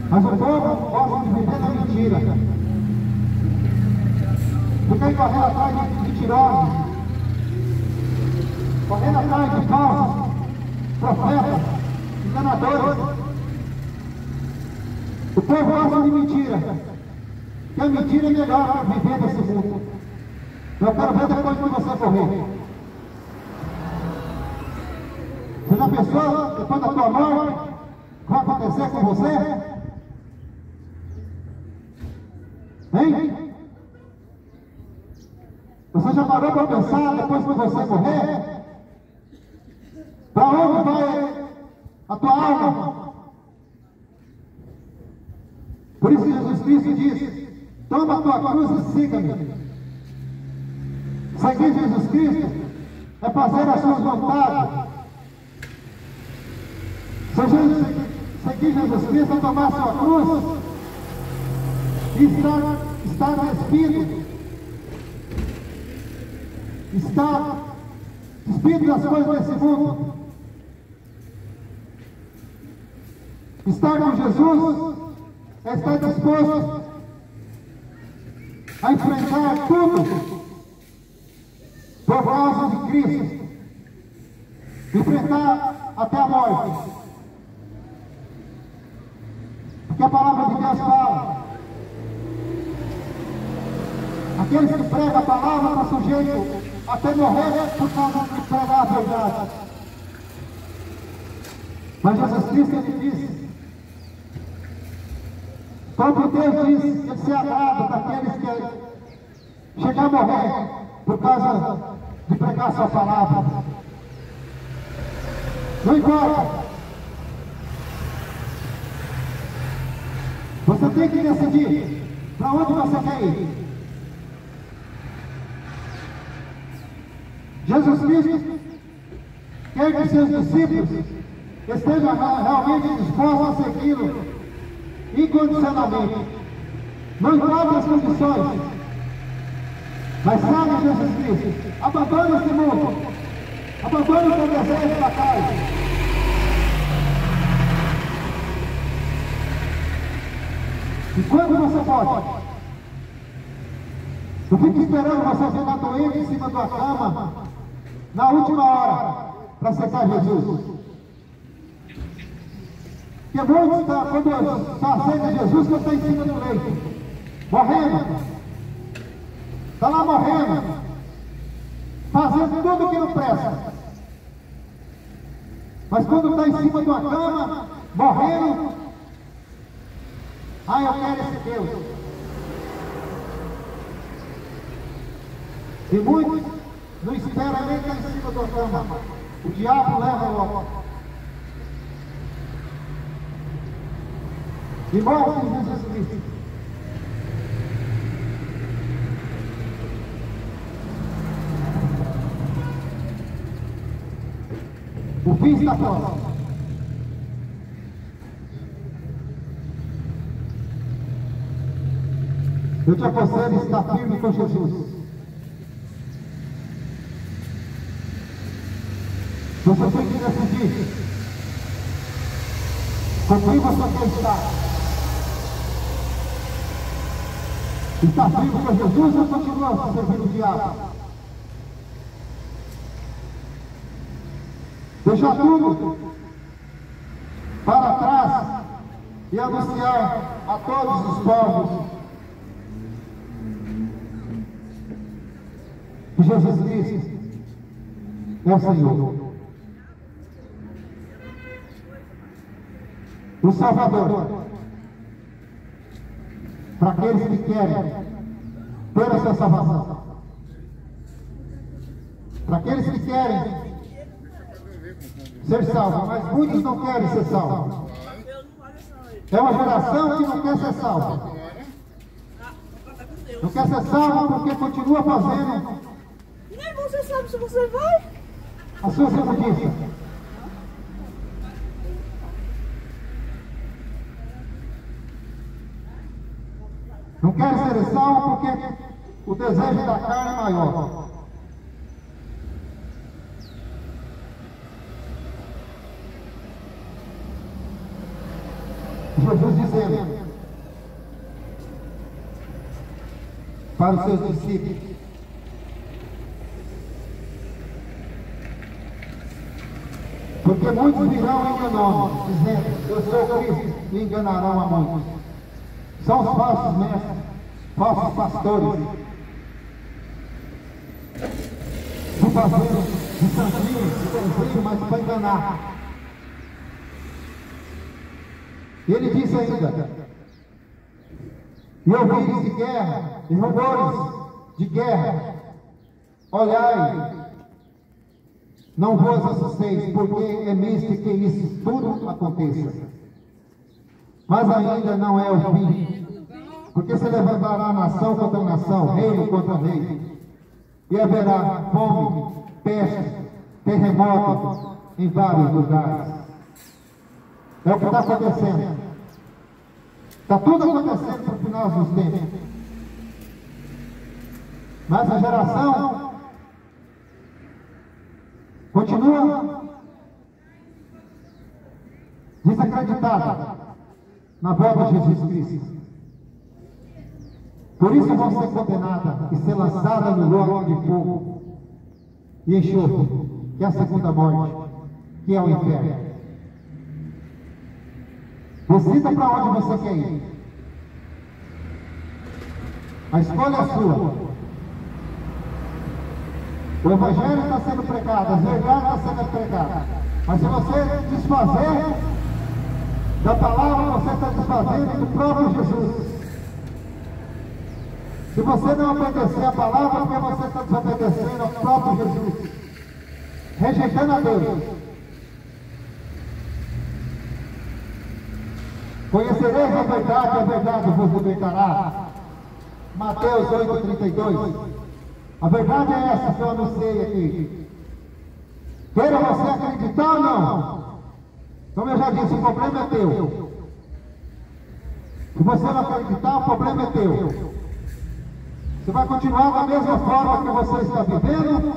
Mas o povo gosta de viver na mentira. Fica correndo atrás de mentirosos, correndo atrás de falsos profetas, enganadores. O povo gosta de mentira, porque a mentira é melhor que viver nesse mundo. Eu quero ver depois que você morrer. Você já pensou, depois da tua morte, o que vai acontecer com você? Hein? Você já parou para pensar, depois que você morrer, para onde vai a tua alma? Por isso Jesus Cristo diz: toma a tua cruz e siga-me. Seguir Jesus Cristo é fazer as suas vontades. Seguir Jesus Cristo é tomar a sua cruz e estar despido. Está despido das coisas desse mundo. Estar com Jesus é estar disposto a enfrentar tudo por causa de Cristo. Enfrentar até a morte. Porque a palavra de Deus fala: aqueles que pregam a palavra estão sujeitos até morrer por causa de pregar a verdade. Mas Jesus Cristo, ele disse: como Deus diz que ele se agrada daqueles que chegam a morrer por causa de pregar a sua palavra. Não importa. Você tem que decidir para onde você quer ir. Jesus Cristo quer que seus discípulos estejam realmente dispostos a segui-lo incondicionalmente. Não importa as condições, mas segue Jesus Cristo. Abandone esse mundo. Abandone o seu desejo da carne. E quando você pode, não fique esperando você ficar doente em cima da cama na última hora para aceitar Jesus. Porque muitos, quando só aceita Jesus, que está em cima do leito, morrendo, está lá morrendo, fazendo tudo o que não presta. Mas quando está em cima de uma cama, morrendo, eu quero esse Deus. E muitos não esperam nem estar em cima da cama. O diabo leva logo. E morre em Jesus Cristo. O fim está próximo. Eu te aconselho a estar firme com Jesus. Você tem que decidir. Com quem você quer estar? Está firme com Jesus ou continua servindo o diabo? Deixar tudo para trás e anunciar a todos os povos que Jesus Cristo é o Senhor, o Salvador, para aqueles que querem ter a sua salvação, para aqueles que querem ser salvos, mas muitos não querem ser salvos. É uma geração que não quer ser salva. Não quer ser salva porque continua fazendo. Nem você sabe se você vai. A sua imundícia. Não quer ser salvo porque o desejo da carne é maior. Jesus dizendo para os seus discípulos: porque muitos virão em meu nome, dizendo, eu sou Cristo, e enganarão a muitos. São os falsos mestres, falsos pastores, de fazer de santinho, de bonzinho, mas para enganar. E ele disse ainda: e ouvides de guerra, e rumores de guerra, olhai, não vos assusteis, porque é misto que isso tudo aconteça. Mas ainda não é o fim, porque se levantará nação contra nação, reino contra reino, e haverá fome, peste, terremoto em vários lugares. É o que está acontecendo. Está tudo acontecendo para o final dos tempos. Mas a geração continua desacreditada na volta de Jesus Cristo. Por isso vão ser condenadas e ser lançadas no lago de fogo e enxofre, que é a segunda morte, que é o inferno. Decida para onde você quer ir. A escolha é sua. O Evangelho está sendo pregado, a verdade está sendo pregada. Mas se você desfazer da palavra, você está desfazendo do próprio Jesus. Se você não obedecer a palavra, porque você está desobedecendo ao próprio Jesus, rejeitando a Deus. Conhecereis a verdade vos libertará. Mateus 8,32. A verdade é essa que eu anunciei aqui. Queira você acreditar ou não, como eu já disse, o problema é teu. Se você não acreditar, o problema é teu. Você vai continuar da mesma forma que você está vivendo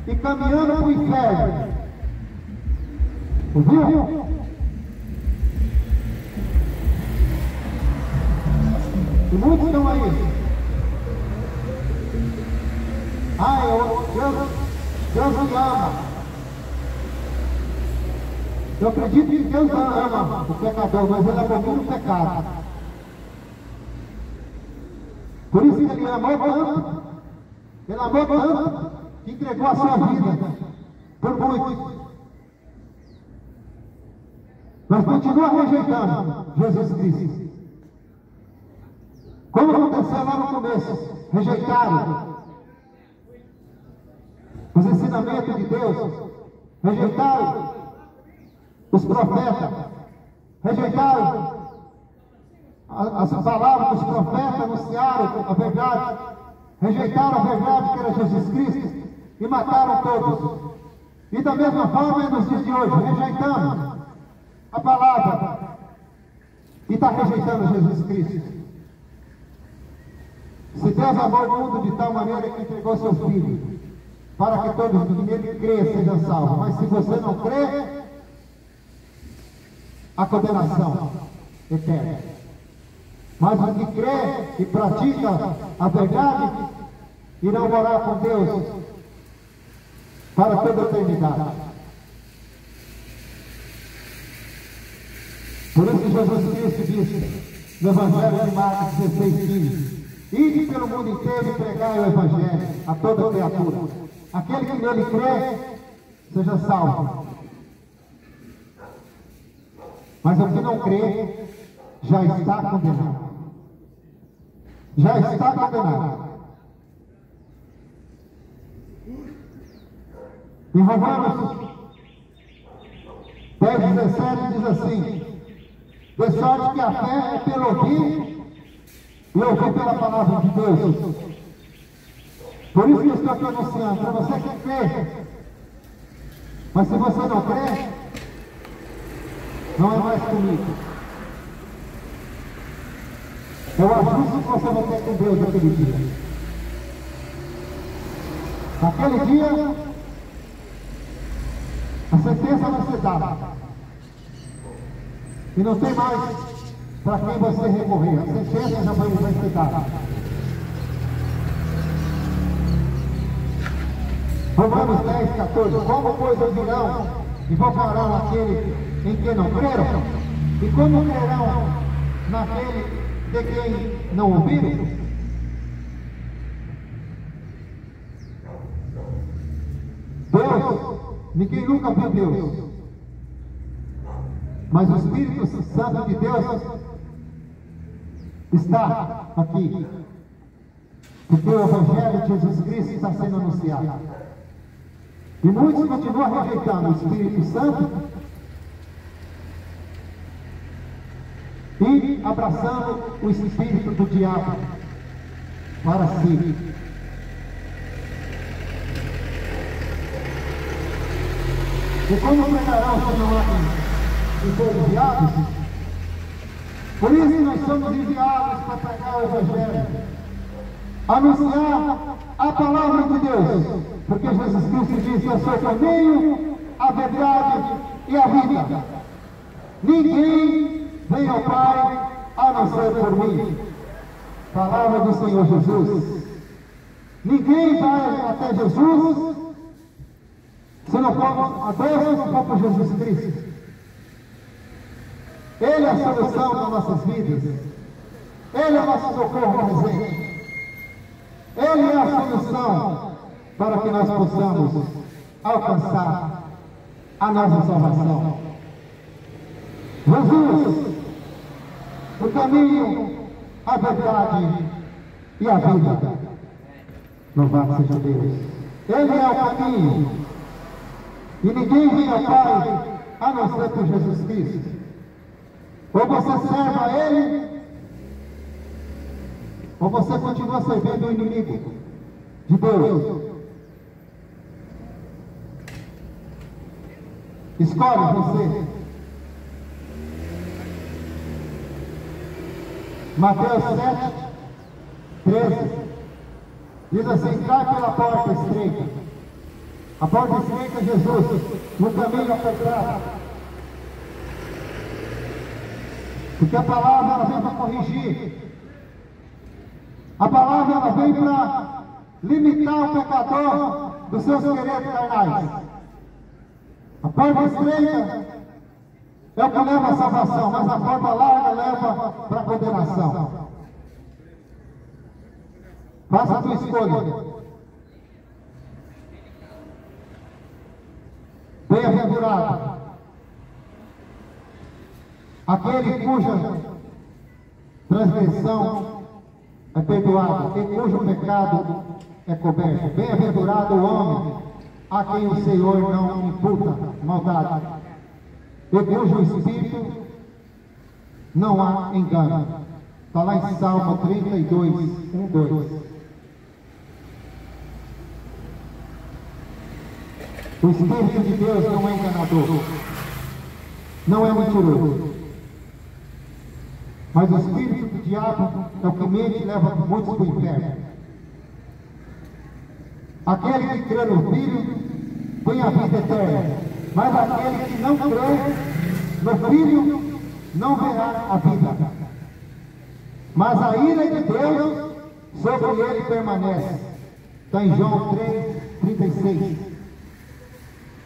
e caminhando para o inferno. Ouviu? E muitos estão aí. Deus me ama. Eu acredito que Deus ama o pecador, mas ele abomina o pecado. Por isso que ele amou tanto, que entregou a sua vida por muitos. Mas continua rejeitando Jesus Cristo. Como aconteceu lá no começo, rejeitaram os ensinamentos de Deus, rejeitaram os profetas, rejeitaram as palavras dos profetas, anunciaram a verdade, rejeitaram a verdade que era Jesus Cristo e mataram todos. E da mesma forma é nos dias de hoje, rejeitando a palavra e está rejeitando Jesus Cristo. Se Deus amou o mundo de tal maneira que entregou seu Filho, para que todos que nele crêem sejam salvos. Mas se você não crê, a condenação eterna. Mas os que crê e pratica a verdade irão morar com Deus para toda a eternidade. Jesus Cristo disse no Evangelho de Marcos 16:15: ide pelo mundo inteiro e pregai o Evangelho a toda criatura. Aquele que nele crê, seja salvo. Mas o que não crê, já está condenado. Já está condenado. Em Romanos 10:17 diz assim: de sorte que a fé é pelo ouvir e ouvir pela palavra de Deus. Por isso que eu estou aqui anunciando, para você que crê. Mas se você não crê, não é mais comigo. É o ajuste que você vai ter com Deus naquele dia. Naquele dia, a sentença vai ser dada. E não tem mais para quem você recorrer. A sentença já vai ser dada. Romanos 10:14. Como, pois, ouvirão e invocarão aquele em quem não creram? E como crerão naquele de quem não ouviram? Deus, ninguém nunca viu Deus, mas o Espírito Santo de Deus está aqui, porque o Evangelho de Jesus Cristo está sendo anunciado. E muitos continuam rejeitando o Espírito Santo e abraçando o espírito do diabo para si. E como pregarão se não há e for enviados? Por isso nós somos enviados para pregar o Evangelho, anunciar a palavra de Deus, porque Jesus Cristo disse: eu sou o caminho, a verdade e a vida. Ninguém vem ao Pai a não ser por mim. Palavra do Senhor Jesus. Ninguém vai até Jesus se não for a Deus, se não for por Jesus Cristo. Ele é a solução das nossas vidas. Ele é o nosso socorro presente. Ele é a solução para que nós possamos alcançar a nossa salvação. Jesus, o caminho, a verdade e a vida. Louvado seja Deus. Ele é o caminho. E ninguém vem ao Pai a não ser por Jesus Cristo. Ou você serve a Ele, ou você continua servindo o inimigo de Deus. Escolhe você. Mateus 7:13 diz assim: entrai pela porta estreita. A porta estreita é Jesus, no caminho apertado. Porque a palavra ela vem para corrigir. A palavra ela vem para limitar o pecador dos seus quereres carnais. A porta estreita é o que leva à salvação, mas a porta larga leva para a condenação. Faça a tua escolha. Bem-aventurado aquele cuja transgressão é perdoada e cujo pecado é coberto. Bem-aventurado o homem a quem o Senhor não imputa maldade e cujo espírito não há engano. Está lá em Salmo 32, 1, 2. O Espírito de Deus não é enganador, não é mentiroso. Mas o espírito do diabo é o que mente e leva muitos para o inferno. Aquele que crê no Filho tem a vida eterna, mas aquele que não crê no Filho não verá a vida. Mas a ira de Deus sobre ele permanece. Está em João 3:36.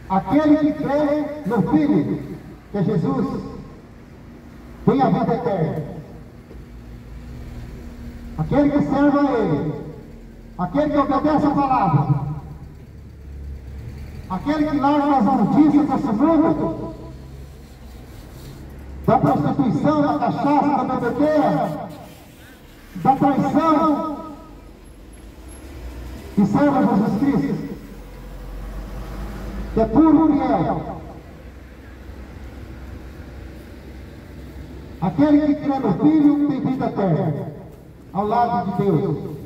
Aquele que crê no Filho, que é Jesus, tem a vida eterna. Aquele que serve a Ele, aquele que obedece a palavra, aquele que larga as notícias desse mundo, da prostituição, da cachaça, da bebedeira, da traição, e serve a Jesus Cristo, que é puro e fiel. Aquele que crê no Filho tem vida eterna, ao lado de Deus.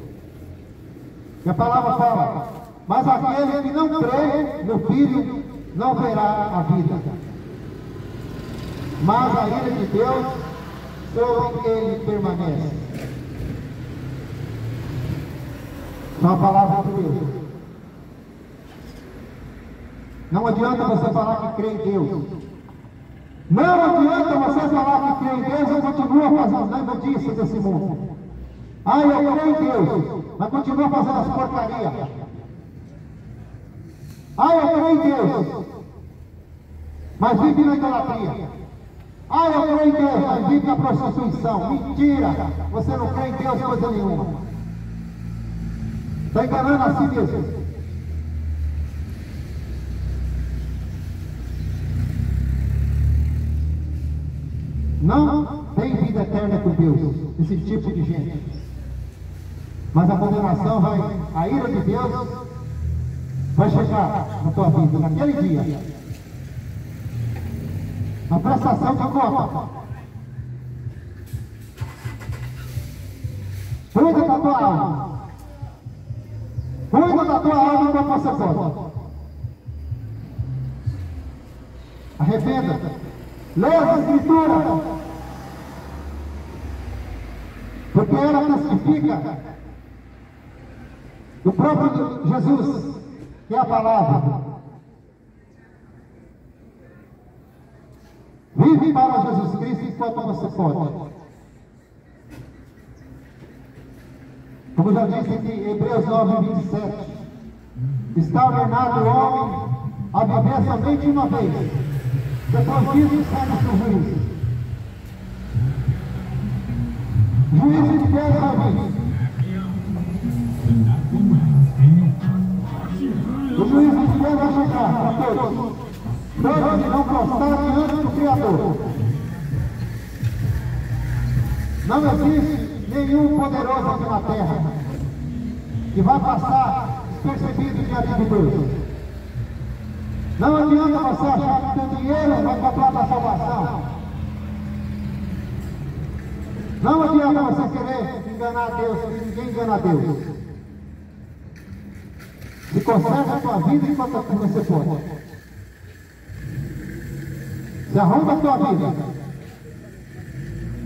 E a palavra fala, mas aquele que não crê no Filho não verá a vida, mas a ira de Deus sobre ele permanece. Só a palavra de Deus. Não adianta você falar que crê em Deus. Não adianta você falar que crê em Deus e continua fazendo as notícias desse mundo. Ah, eu creio em Deus, mas continua fazendo as porcarias. Ah, eu creio em Deus, mas vive na idolatria. Ah, eu creio em Deus, mas vive na prostituição. Mentira! Você não crê em Deus coisa nenhuma. Está enganando a si mesmo. Não tem vida eterna com Deus, esse tipo de gente. Mas a condenação a ira de Deus vai chegar na tua vida, naquele dia. Na prestação de conta. Cuida da tua alma. Cuida da tua alma para você pode. Arrependa. Leia as Escrituras. Porque ela testifica do próprio Jesus, que é a palavra. Vive para Jesus Cristo enquanto você pode. Como já disse aqui, Hebreus 9:27, está ordenado o homem a viver somente uma vez, depois disso segue o seu juízo. Juízo de Deus vai vir. O juízo de Deus vai chegar para todos. Todos vão prostrar diante do Criador. Não existe nenhum poderoso aqui na terra que vai passar despercebido diante de Deus. Não adianta você achar que o teu dinheiro vai comprar a salvação. Não adianta você querer enganar Deus, porque ninguém engana Deus. Se conserva a tua vida enquanto você pode. Se arruma a tua vida,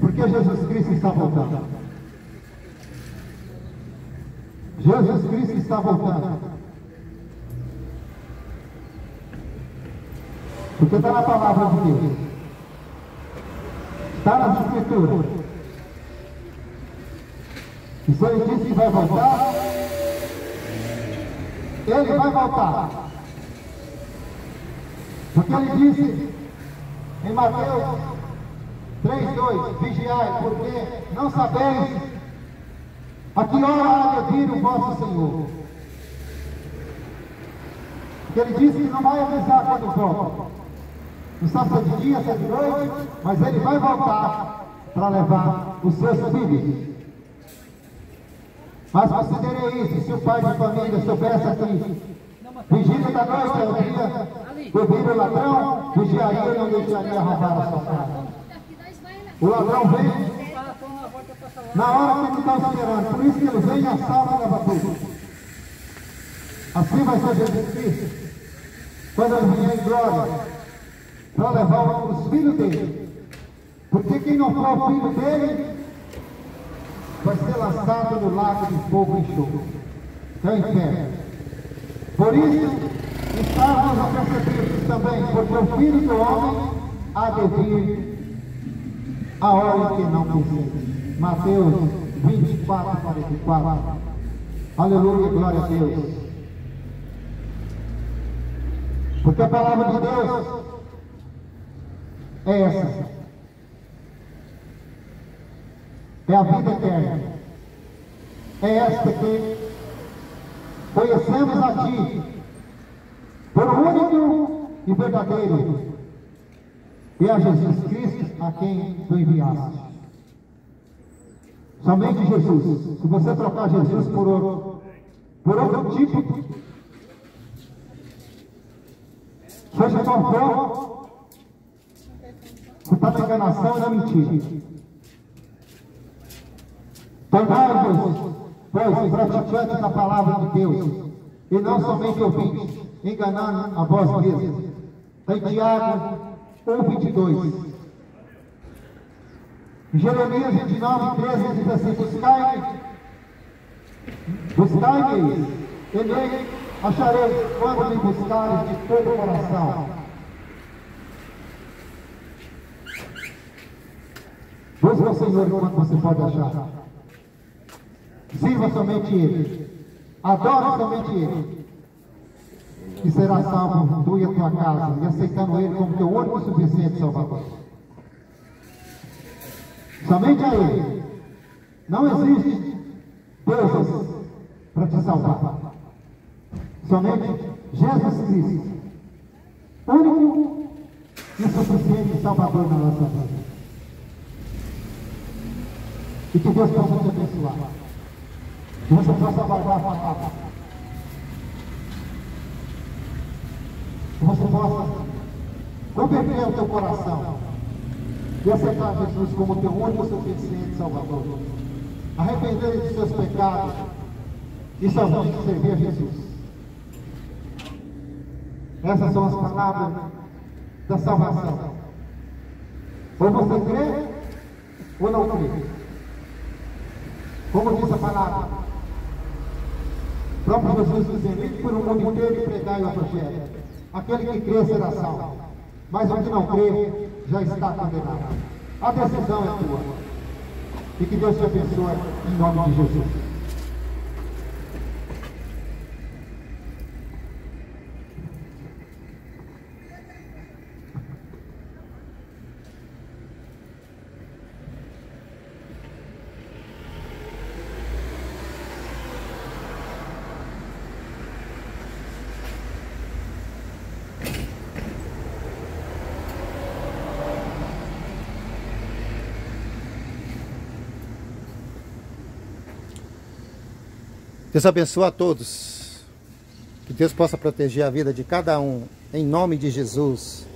porque Jesus Cristo está voltando. Jesus Cristo está voltando. Porque está na palavra de Deus, está nas Escrituras. E se ele disse que vai voltar, ele vai voltar. Porque ele disse em Mateus 3:2, vigiai, porque não sabeis a que hora há de vir o vosso Senhor. Porque ele disse que não vai avisar quando volta. Não sabe se é de dia, se é de noite, mas ele vai voltar para levar os seus filhos. Mas considerei isso, se o pai de família soubesse aqui, vigília da noite é o dia do vir o ladrão, vigiaria e não deixaria roubar a sua casa. O ladrão vem na hora que ele está esperando, por isso que ele vem e assalta e leva tudo. Assim vai ser Jesus Cristo, quando ele vier em glória, para levar os filhos dele. Porque quem não for o filho dele, vai ser lançado no lago de fogo e enxofre, que é o inferno. Por isso, estávamos apercebidos também, porque o Filho do Homem há de vir a hora em que não pensei. Mateus 24:44. Aleluia, glória a Deus. Porque a palavra de Deus é essa. é a vida eterna. É esta que conhecemos a Ti, por o único e verdadeiro, e a Jesus Cristo, a quem Tu enviaste. Somente Jesus. Se você trocar Jesus por outro tipo, seja qual for, você está na enganação e na mentira. Tornai-vos, pois, praticantes da palavra de Deus, e não somente ouvintes, enganando a vós mesmos. Em Tiago 1:22. Jeremias 29:13 diz assim: buscai-me, e nele achareis, quando me buscares de todo o coração. Busca o Senhor enquanto você pode achar. Sirva somente Ele. Adore somente Ele. E será salvo tu e a tua casa, e aceitando Ele como teu único e suficiente Salvador. Somente a Ele. Não existe deuses para te salvar. Somente Jesus Cristo, único e suficiente Salvador na nossa vida. E que Deus possa te abençoar. Que você possa guardar a palavra. Que você possa converter o teu coração e aceitar Jesus como teu único e suficiente Salvador. Arrepender de seus pecados e somente servir a Jesus. Essas são as palavras da salvação. Ou você crê, ou não crê. Como diz a palavra, o próprio Jesus dizendo: ide por o mundo inteiro e pregai o Evangelho. Aquele que crê será salvo, mas o que não crê já está condenado. A decisão é tua. E que Deus te abençoe em nome de Jesus. Deus abençoe a todos. Que Deus possa proteger a vida de cada um. Em nome de Jesus.